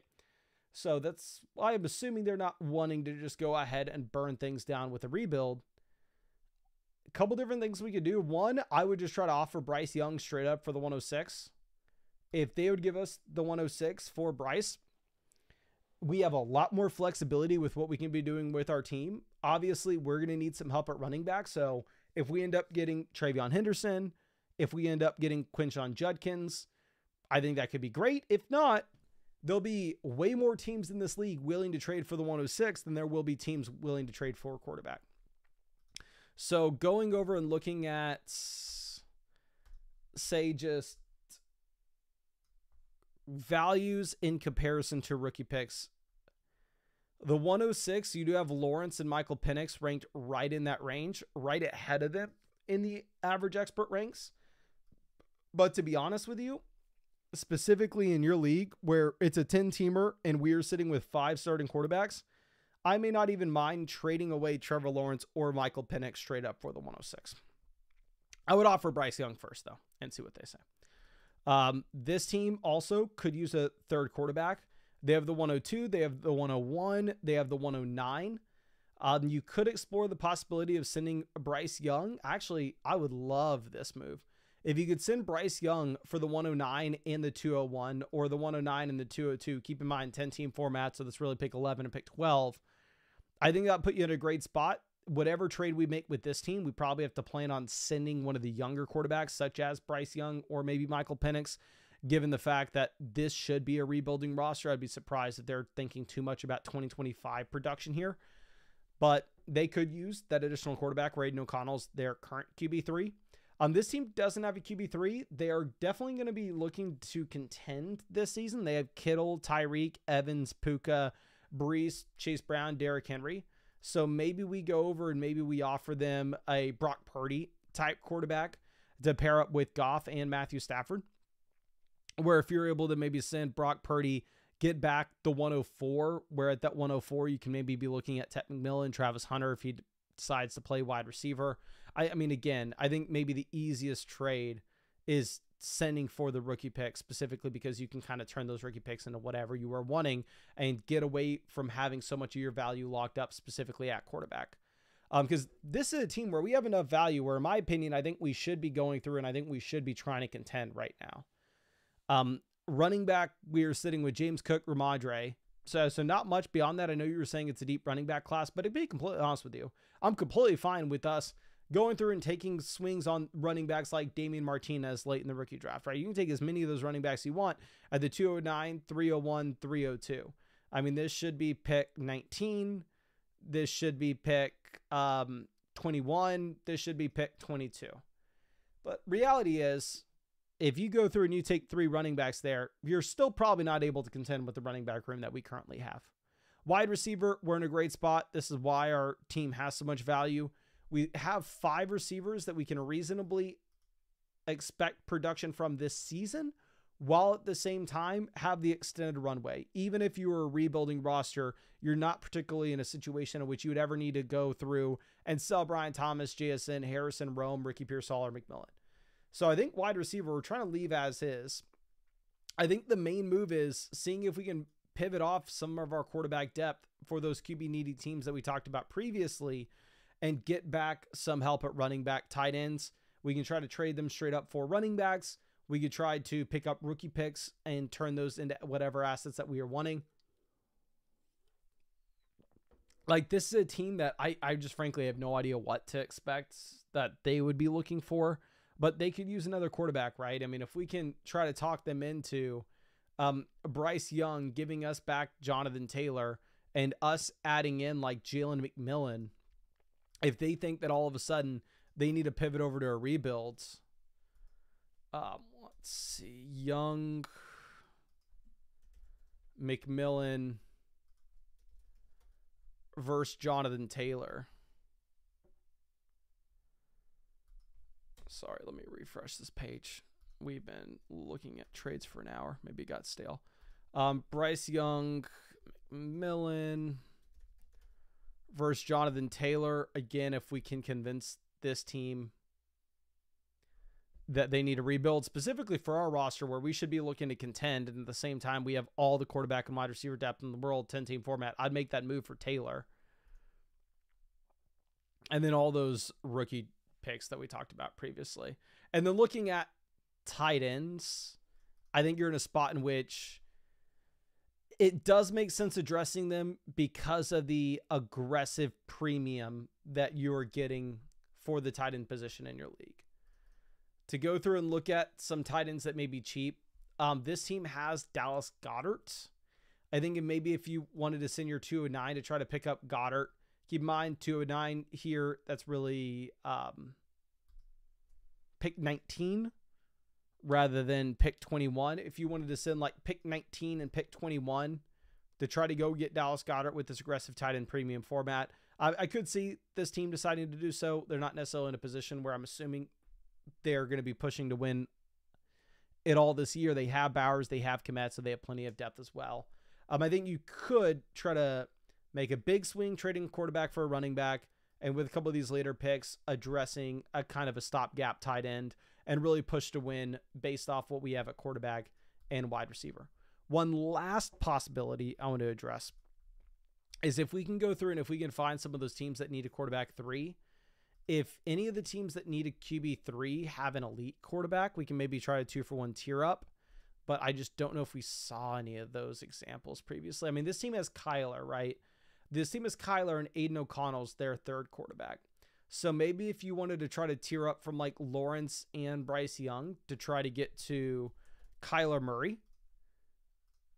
So that's why I'm assuming they're not wanting to just go ahead and burn things down with a rebuild. A couple different things we could do. One, I would just try to offer Bryce Young straight up for the 106. If they would give us the 106 for Bryce, we have a lot more flexibility with what we can be doing with our team. Obviously, we're going to need some help at running back. So if we end up getting Travion Henderson, if we end up getting Quinshon Judkins, I think that could be great. If not, there'll be way more teams in this league willing to trade for the 106 than there will be teams willing to trade for a quarterback. So going over and looking at, say, just values in comparison to rookie picks. The 106, you do have Lawrence and Michael Penix ranked right in that range, right ahead of them in the average expert ranks. But to be honest with you, specifically in your league where it's a 10-teamer and we're sitting with 5 starting quarterbacks, I may not even mind trading away Trevor Lawrence or Michael Penix straight up for the 106. I would offer Bryce Young first, though, and see what they say. This team also could use a third quarterback. They have the 102, they have the 101, they have the 109. You could explore the possibility of sending Bryce Young. Actually, I would love this move. If you could send Bryce Young for the 109 and the 201, or the 109 and the 202, keep in mind 10-team format, so let's really pick 11 and pick 12. I think that'll put you in a great spot. Whatever trade we make with this team, we probably have to plan on sending one of the younger quarterbacks, such as Bryce Young or maybe Michael Penix, given the fact that this should be a rebuilding roster. I'd be surprised if they're thinking too much about 2025 production here. But they could use that additional quarterback. Raiden O'Connell's their current QB3. This team doesn't have a QB3. They are definitely going to be looking to contend this season. They have Kittle, Tyreek, Evans, Puka, Brees, Chase Brown, Derrick Henry. So maybe we go over and maybe we offer them a Brock Purdy type quarterback to pair up with Goff and Matthew Stafford, where if you're able to maybe send Brock Purdy, get back the 104, where at that 104, you can maybe be looking at Ted McMillan, Travis Hunter, if he decides to play wide receiver. I mean, again, I think maybe the easiest trade is sending for the rookie pick, specifically because you can kind of turn those rookie picks into whatever you are wanting and get away from having so much of your value locked up specifically at quarterback. Because this is a team where we have enough value where, in my opinion, I think we should be going through and I think we should be trying to contend right now. Running back, we are sitting with James Cook, Ramondre. So not much beyond that. I know you were saying it's a deep running back class, but to be completely honest with you, I'm completely fine with us going through and taking swings on running backs like Damian Martinez late in the rookie draft, right? You can take as many of those running backs you want at the 209, 301, 302. I mean, this should be pick 19. This should be pick 21. This should be pick 22. But reality is, if you go through and you take 3 running backs there, you're still probably not able to contend with the running back room that we currently have. Wide receiver, we're in a great spot. This is why our team has so much value. We have 5 receivers that we can reasonably expect production from this season, while at the same time have the extended runway. Even if you were a rebuilding roster, you're not particularly in a situation in which you would ever need to go through and sell Brian Thomas, JSN, Harrison, Rome, Ricky Pearsall, or McMillan. So I think wide receiver, we're trying to leave as is. I think the main move is seeing if we can pivot off some of our quarterback depth for those QB needy teams that we talked about previously and get back some help at running back, tight ends. We can try to trade them straight up for running backs. We could try to pick up rookie picks and turn those into whatever assets that we are wanting. Like, this is a team that I just frankly have no idea what to expect that they would be looking for. But they could use another quarterback, right? I mean, if we can try to talk them into Bryce Young giving us back Jonathan Taylor and us adding in like Jalen McMillan, if they think that all of a sudden they need to pivot over to a rebuild, let's see, Young, McMillan versus Jonathan Taylor. Sorry, let me refresh this page. We've been looking at trades for an hour. Maybe it got stale. Bryce Young, McMillan versus Jonathan Taylor. Again, if we can convince this team that they need to rebuild, specifically for our roster where we should be looking to contend, and at the same time we have all the quarterback and wide receiver depth in the world, 10-team format, I'd make that move for Taylor. And then all those rookie picks that we talked about previously. And then looking at tight ends, I think you're in a spot in which it does make sense addressing them because of the aggressive premium that you're getting for the tight end position in your league. To go through and look at some tight ends that may be cheap, this team has Dallas Goedert. I think maybe if you wanted to send your 209 to try to pick up Goedert, keep in mind 209 here, that's really pick 19 rather than pick 21. If you wanted to send like pick 19 and pick 21 to try to go get Dallas Goedert with this aggressive tight end premium format, I could see this team deciding to do so. They're not necessarily in a position where I'm assuming they're going to be pushing to win it all this year. They have Bowers, they have Kmet, so they have plenty of depth as well. I think you could try to make a big swing trading quarterback for a running back, and with a couple of these later picks, addressing a kind of a stopgap tight end and really push to win based off what we have at quarterback and wide receiver. One last possibility I want to address is if we can go through and if we can find some of those teams that need a quarterback 3, if any of the teams that need a QB3 have an elite quarterback, we can maybe try a 2-for-1 tier up. But I just don't know if we saw any of those examples previously. I mean, this team has Kyler, right? This team is Kyler, and Aiden O'Connell's their third quarterback. So maybe if you wanted to try to tier up from like Lawrence and Bryce Young to try to get to Kyler Murray,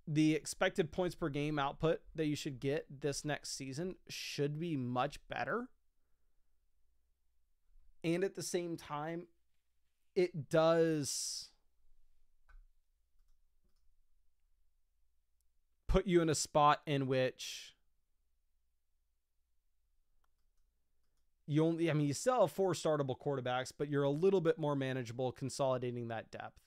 the expected points per game output that you should get this next season should be much better. And at the same time, it does put you in a spot in which you still have 4 startable quarterbacks, but you're a little bit more manageable consolidating that depth.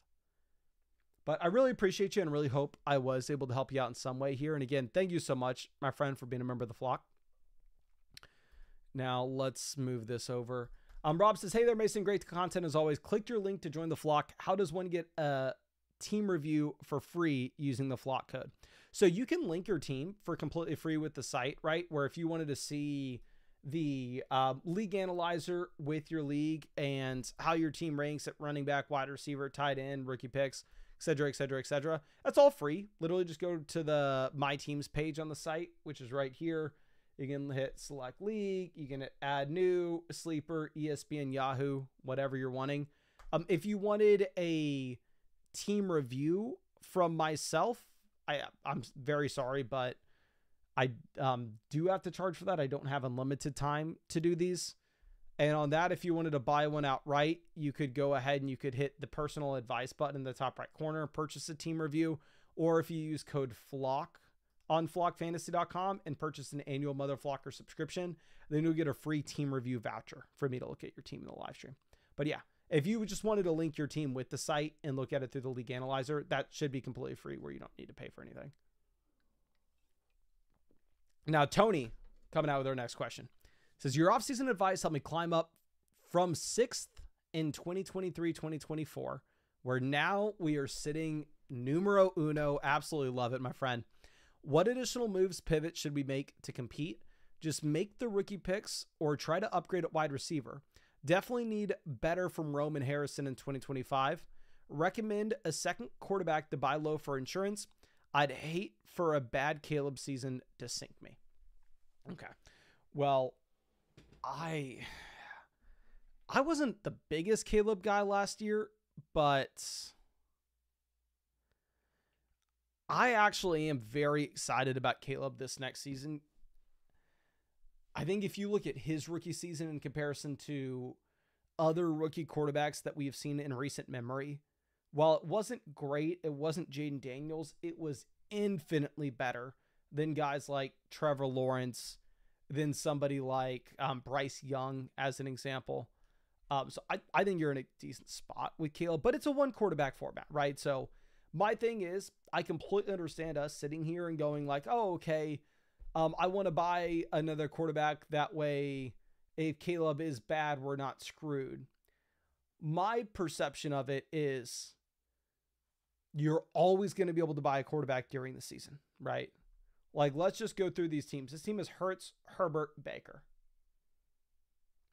But I really appreciate you and really hope I was able to help you out in some way here. And again, thank you so much, my friend, for being a member of the flock. Now let's move this over. Rob says, hey there, Mason. Great content as always. Click your link to join the flock. How does one get a team review for free using the flock code? So you can link your team for completely free with the site, right? Where if you wanted to see the league analyzer with your league and how your team ranks at running back, wide receiver, tight end, rookie picks, etc., etc., etc., that's all free. Literally just go to the My Teams page on the site, which is right here. You can hit select league. You can hit add new, sleeper, ESPN, Yahoo, whatever you're wanting. If you wanted a team review from myself, I'm very sorry, but I do have to charge for that. I don't have unlimited time to do these. And on that, if you wanted to buy one outright, you could go ahead and you could hit the personal advice button in the top right corner, purchase a team review. Or if you use code FLOCK on flockfantasy.com and purchase an annual Mother Flocker subscription, then you'll get a free team review voucher for me to look at your team in the live stream. But yeah, if you just wanted to link your team with the site and look at it through the league analyzer, that should be completely free where you don't need to pay for anything. Now, Tony coming out with our next question says, your offseason advice helped me climb up from 6th in 2023-2024, where now we are sitting numero uno. Absolutely love it, my friend. What additional moves, pivots should we make to compete? Just make the rookie picks or try to upgrade at wide receiver. Definitely need better from Roman Harrison in 2025. Recommend a second quarterback to buy low for insurance. I'd hate for a bad Caleb season to sink me. Okay. Well, I wasn't the biggest Caleb guy last year, but I actually am very excited about Caleb this next season. I think if you look at his rookie season in comparison to other rookie quarterbacks that we have seen in recent memory, while it wasn't great, it wasn't Jaden Daniels, it was infinitely better than guys like Trevor Lawrence, than somebody like Bryce Young, as an example. So I think you're in a decent spot with Caleb, but it's a one quarterback format, right? So my thing is, I completely understand us sitting here and going like, oh, okay, I want to buy another quarterback. That way, if Caleb is bad, we're not screwed. My perception of it is you're always going to be able to buy a quarterback during the season, right? Like, let's just go through these teams. This team is Hurts, Herbert, Baker.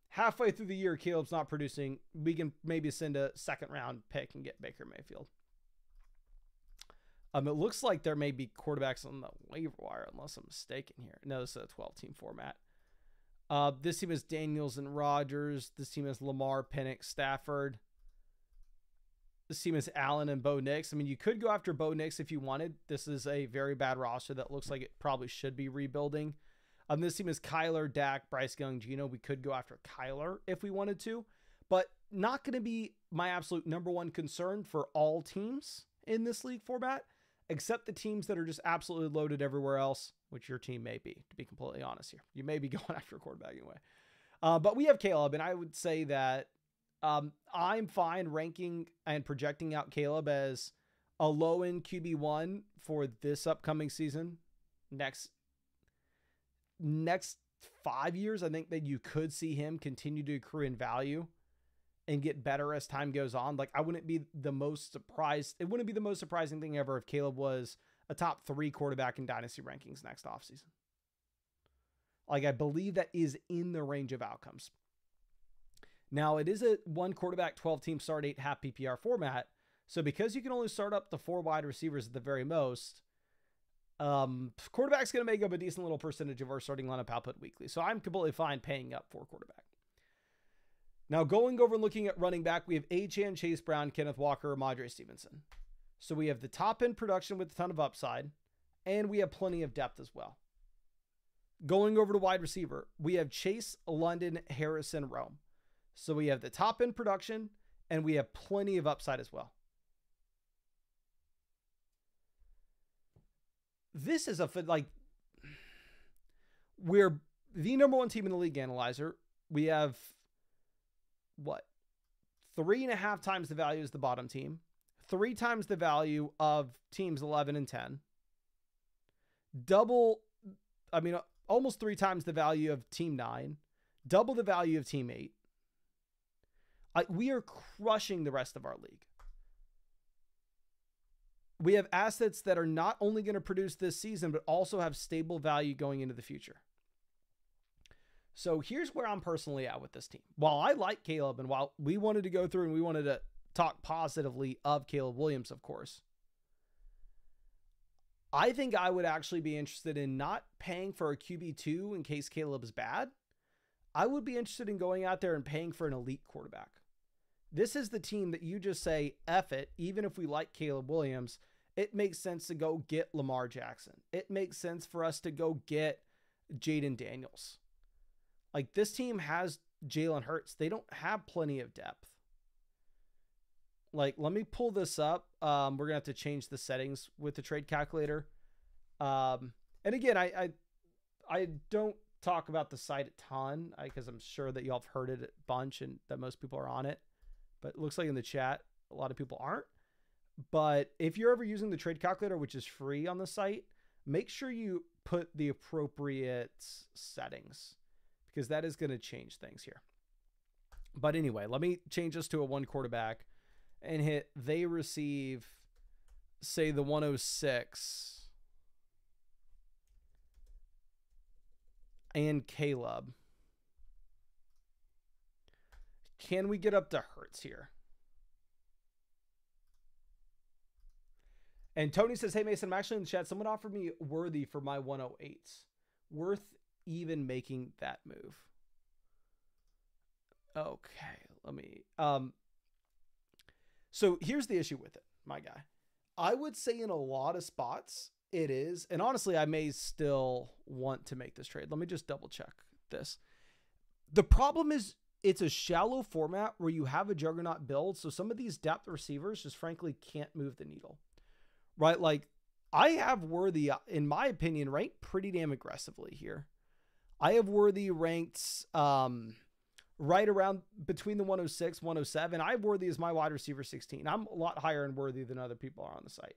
Halfway through the year, Caleb's not producing. We can maybe send a second round pick and get Baker Mayfield. It looks like there may be quarterbacks on the waiver wire, unless I'm mistaken here. No, this is a 12-team format. This team is Daniels and Rodgers. This team is Lamar, Penix, Stafford. This team is Allen and Bo Nix. I mean, you could go after Bo Nix if you wanted. This is a very bad roster that looks like it probably should be rebuilding. This team is Kyler, Dak, Bryce Young, Gino. We could go after Kyler if we wanted to, but not going to be my absolute number one concern for all teams in this league format, except the teams that are just absolutely loaded everywhere else, which your team may be, to be completely honest here. You may be going after a quarterback anyway. But we have Caleb, and I would say that I'm fine ranking and projecting out Caleb as a low-end QB1 for this upcoming season. Next 5 years, I think that you could see him continue to accrue in value and get better as time goes on. Like, I wouldn't be the most surprised. It wouldn't be the most surprising thing ever if Caleb was a top 3 quarterback in dynasty rankings next offseason. Like, I believe that is in the range of outcomes. Now, it is a 1 quarterback, 12-team start 8 half PPR format. So because you can only start up to 4 wide receivers at the very most, quarterback's going to make up a decent little percentage of our starting lineup output weekly. So I'm completely fine paying up for quarterback. Now, going over and looking at running back, we have Achane, Chase Brown, Kenneth Walker, Madre Stevenson. So we have the top end production with a ton of upside, and we have plenty of depth as well. Going over to wide receiver, we have Chase, London, Harrison, Rome. So we have the top end production, and we have plenty of upside as well. This is we're the number 1 team in the league analyzer. we have what? 3.5 times the value as the bottom team, 3 times the value of teams 11 and 10, almost 3 times the value of team 9, double the value of team 8. We are crushing the rest of our league. We have assets that are not only going to produce this season, but also have stable value going into the future. So here's where I'm personally at with this team. While I like Caleb, and while we wanted to go through and we wanted to talk positively of Caleb Williams, of course, I think I would actually be interested in not paying for a QB2 in case Caleb is bad. I would be interested in going out there and paying for an elite quarterback. This is the team that you just say, F it, even if we like Caleb Williams, it makes sense to go get Lamar Jackson. It makes sense for us to go get Jaden Daniels. Like, this team has Jalen Hurts. They don't have plenty of depth. Like, let me pull this up. We're going to have to change the settings with the trade calculator. And again, I don't talk about the site a ton because I'm sure that y'all have heard it a bunch and that most people are on it. But it looks like in the chat, a lot of people aren't. But if you're ever using the trade calculator, which is free on the site, make sure you put the appropriate settings, because that is going to change things here. But anyway, let me change this to a 1 quarterback and hit they receive, say, the 106 and Caleb. Can we get up to Hurts here? And Tony says, hey, Mason, I'm actually in the chat. Someone offered me Worthy for my 108s. Worth even making that move. Okay, let me... So here's the issue with it, my guy. I would say in a lot of spots it is, and honestly, I may still want to make this trade. Let me just double check this. The problem is it's a shallow format where you have a juggernaut build, so some of these depth receivers just frankly can't move the needle, right? Like, I have Worthy, in my opinion, ranked pretty damn aggressively here. I have Worthy ranked right around between the 106, 107. I have Worthy as my wide receiver 16. I'm a lot higher in Worthy than other people are on the site.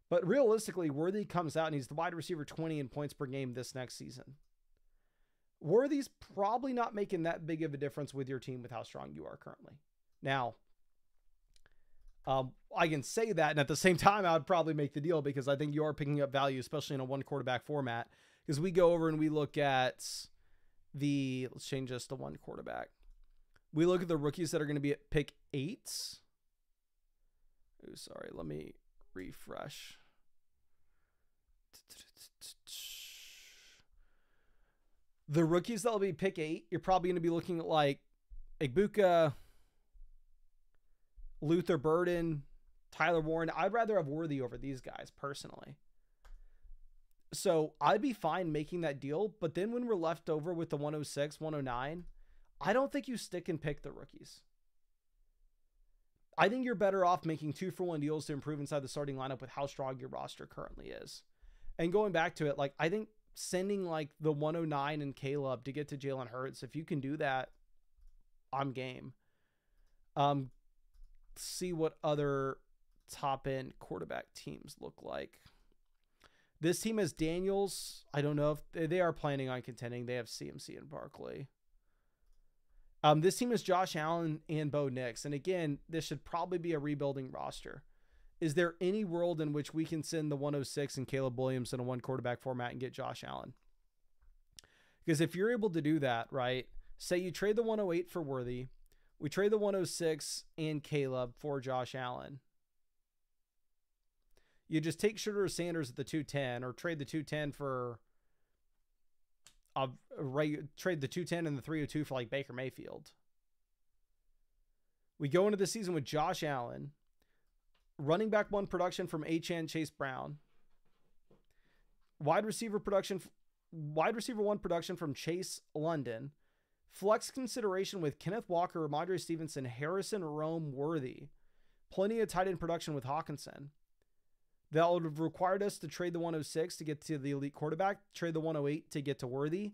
But realistically, Worthy comes out and he's the wide receiver 20 in points per game this next season. Worthy's probably not making that big of a difference with your team with how strong you are currently. Now, I can say that, and at the same time, I would probably make the deal because I think you are picking up value, especially in a 1 quarterback format. Because we go over and we look at let's change this to 1 quarterback. We look at the rookies that are going to be at pick 8. Oh, sorry, let me refresh. The rookies that will be pick 8, you're probably going to be looking at like Igbuka, Luther Burden, Tyler Warren. I'd rather have Worthy over these guys personally. So I'd be fine making that deal. But then when we're left over with the 106, 109, I don't think you stick and pick the rookies. I think you're better off making 2-for-1 deals to improve inside the starting lineup with how strong your roster currently is. And going back to it, like, I think sending like the 109 and Caleb to get to Jalen Hurts, if you can do that, I'm game. See what other top end quarterback teams look like. This team has Daniels. I don't know if they are planning on contending. They have CMC and Barkley. This team is Josh Allen and Bo Nix. And again, this should probably be a rebuilding roster. Is there any world in which we can send the 106 and Caleb Williams in a 1 quarterback format and get Josh Allen? Because if you're able to do that, right, say you trade the 108 for Worthy, we trade the 106 and Caleb for Josh Allen. You just take Shooter or Sanders at the 210, or trade the 210 for trade the 210 and the 302 for like Baker Mayfield. We go into the season with Josh Allen, running back 1 production from Achane Chase Brown, wide receiver 1 production from Chase London, flex consideration with Kenneth Walker, Ramondre Stevenson, Harrison, Rome, Worthy, plenty of tight end production with Hawkinson. That would have required us to trade the 106 to get to the elite quarterback, trade the 108 to get to Worthy.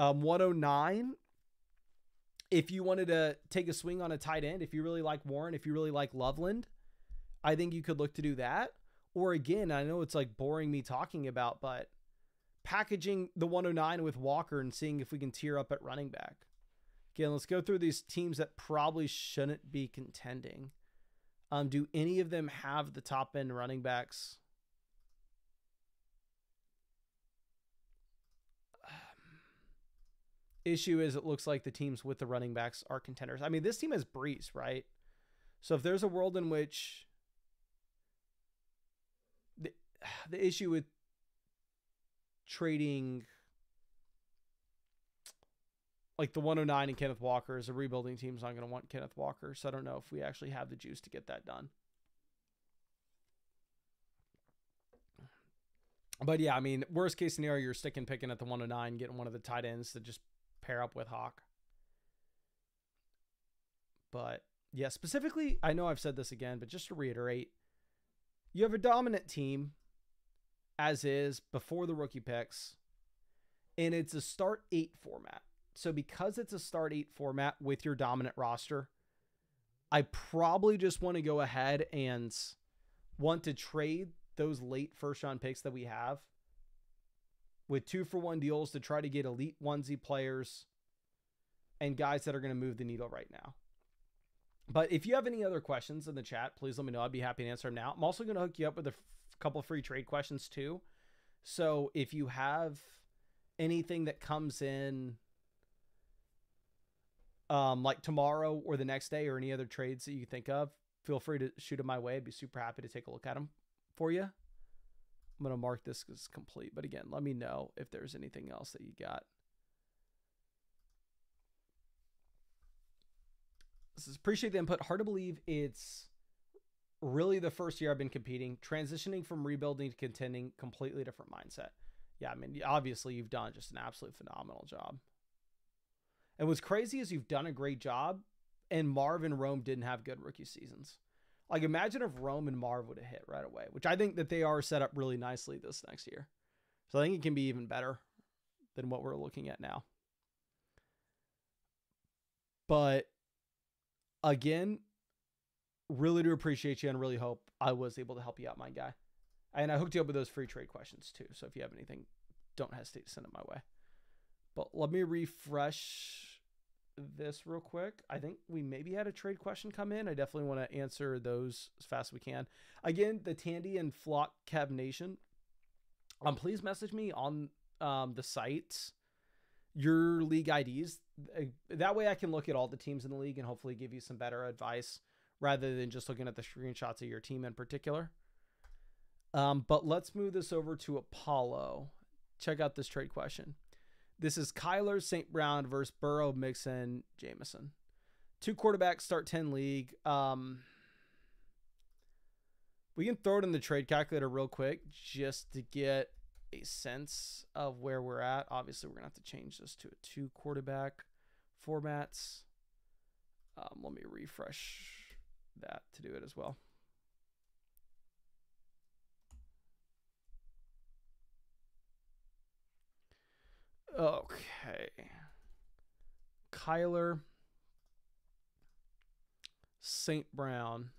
109. If you wanted to take a swing on a tight end, if you really like Warren, if you really like Loveland, I think you could look to do that. Or again, I know it's like boring me talking about, but packaging the 109 with Walker and seeing if we can tier up at running back. Again, let's go through these teams that probably shouldn't be contending. Do any of them have the top end running backs? Issue is it looks like the teams with the running backs are contenders. I mean, this team has Brees, right? So if there's a world in which the issue with trading like the 109 and Kenneth Walker is a rebuilding team's not going to want Kenneth Walker. So I don't know if we actually have the juice to get that done. But yeah, I mean, worst case scenario, you're sticking picking at the 109, getting one of the tight ends to just pair up with Hawk. But yeah, specifically, I know I've said this again, but just to reiterate, you have a dominant team as is before the rookie picks, and it's a start 8 format. So because it's a start 8 format with your dominant roster, I probably just want to go ahead and want to trade those late first round picks that we have with 2-for-1 deals to try to get elite onesie players and guys that are going to move the needle right now. But if you have any other questions in the chat, please let me know. I'd be happy to answer them now. I'm also going to hook you up with a couple free trade questions too. So if you have anything that comes in like tomorrow or the next day or any other trades that you think of, feel free to shoot them my way. I'd be super happy to take a look at them for you. I'm going to mark this as complete. But again, let me know if there's anything else that you got. Appreciate the input. Hard to believe it's really the first year I've been competing, transitioning from rebuilding to contending, completely different mindset. Yeah, I mean, obviously you've done just an absolute phenomenal job. And what's crazy is you've done a great job, and Marv and Rome didn't have good rookie seasons. Like, imagine if Rome and Marv would have hit right away, which I think that they are set up really nicely this next year. So I think it can be even better than what we're looking at now. But again, really do appreciate you and really hope I was able to help you out, my guy. And I hooked you up with those free trade questions too. So if you have anything, don't hesitate to send it my way. But let me refresh this real quick. I think we maybe had a trade question come in. I definitely want to answer those as fast as we can. Again, the Tandy and Flock Kev Nation, please message me on the site your league IDs. That way I can look at all the teams in the league and hopefully give you some better advice rather than just looking at the screenshots of your team in particular. But let's move this over to Apollo. Check out this trade question. This is Kyler St. Brown versus Burrow, Mixon, Jameson. 2 quarterbacks, start 10 league. We can throw it in the trade calculator real quick just to get a sense of where we're at. Obviously, we're going to have to change this to a 2 quarterback formats. Let me refresh that to do it as well. Okay. Kyler St. Brown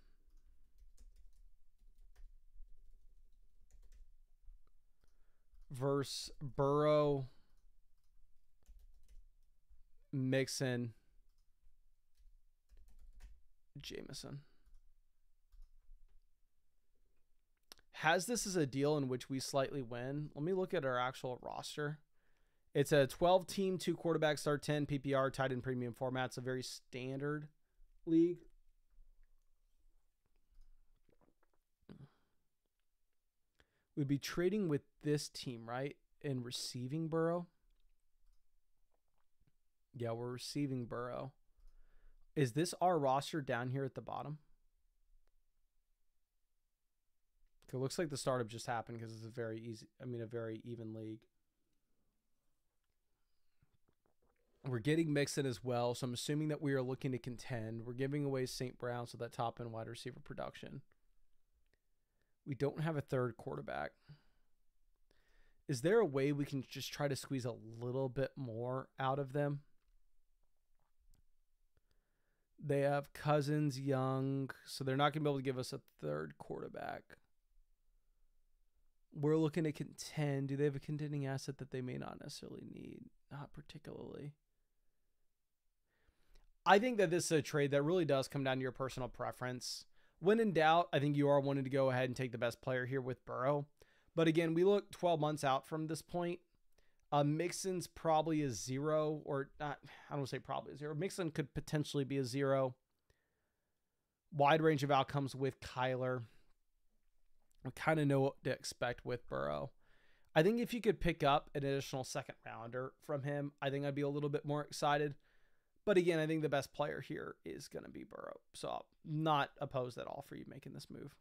versus Burrow, Mixon, Jameson. Has this as a deal in which we slightly win? Let me look at our actual roster. It's a 12-team, 2 quarterback, start 10, PPR, tight end premium format. It's a very standard league. We'd be trading with this team, right? And receiving Burrow. Yeah, we're receiving Burrow. Is this our roster down here at the bottom? It looks like the startup just happened because it's a very easy, a very even league. We're getting Mixon as well, so I'm assuming that we are looking to contend. We're giving away St. Brown, so that top end wide receiver production. We don't have a third quarterback. Is there a way we can just try to squeeze a little bit more out of them? They have Cousins, Young, so they're not going to be able to give us a third quarterback. We're looking to contend. Do they have a contending asset that they may not necessarily need? Not particularly. I think that this is a trade that really does come down to your personal preference. When in doubt, I think you are wanting to go ahead and take the best player here with Burrow. But again, we look 12 months out from this point. Mixon's probably a 0, or not. I don't want to say probably a 0. Mixon could potentially be a 0. Wide range of outcomes with Kyler. We kind of know what to expect with Burrow. I think if you could pick up an additional second rounder from him, I think I'd be a little bit more excited. But again, I think the best player here is going to be Burrow. So I'm not opposed at all for you making this move.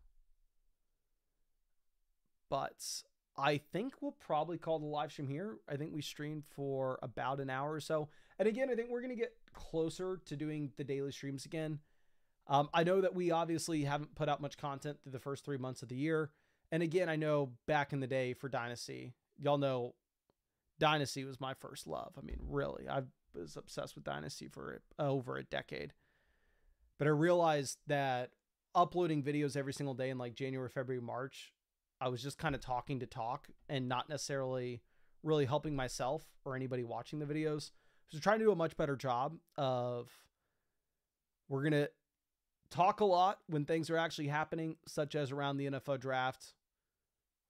But I think we'll probably call the live stream here. I think we streamed for about an hour or so. And again, I think we're going to get closer to doing the daily streams again. I know that we obviously haven't put out much content through the first 3 months of the year. And again, I know back in the day for Dynasty, y'all know Dynasty was my first love. I mean, really, I was obsessed with Dynasty for over a decade. But I realized that uploading videos every single day in like January, February, March, I was just kind of talking to talk and not necessarily really helping myself or anybody watching the videos. So trying to do a much better job of, we're going to talk a lot when things are actually happening, such as around the NFL draft,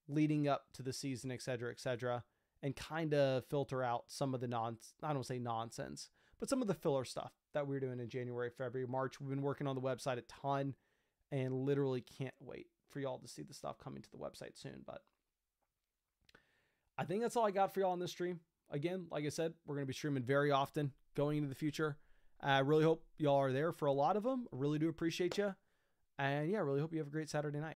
leading up to the season, et cetera, and kind of filter out some of the I don't want to say nonsense, but some of the filler stuff that we're doing in January, February, March. We've been working on the website a ton and literally can't wait for y'all to see the stuff coming to the website soon. But I think that's all I got for y'all on this stream. Again, like I said, we're going to be streaming very often going into the future. I really hope y'all are there for a lot of them. I really do appreciate you. And yeah, I really hope you have a great Saturday night.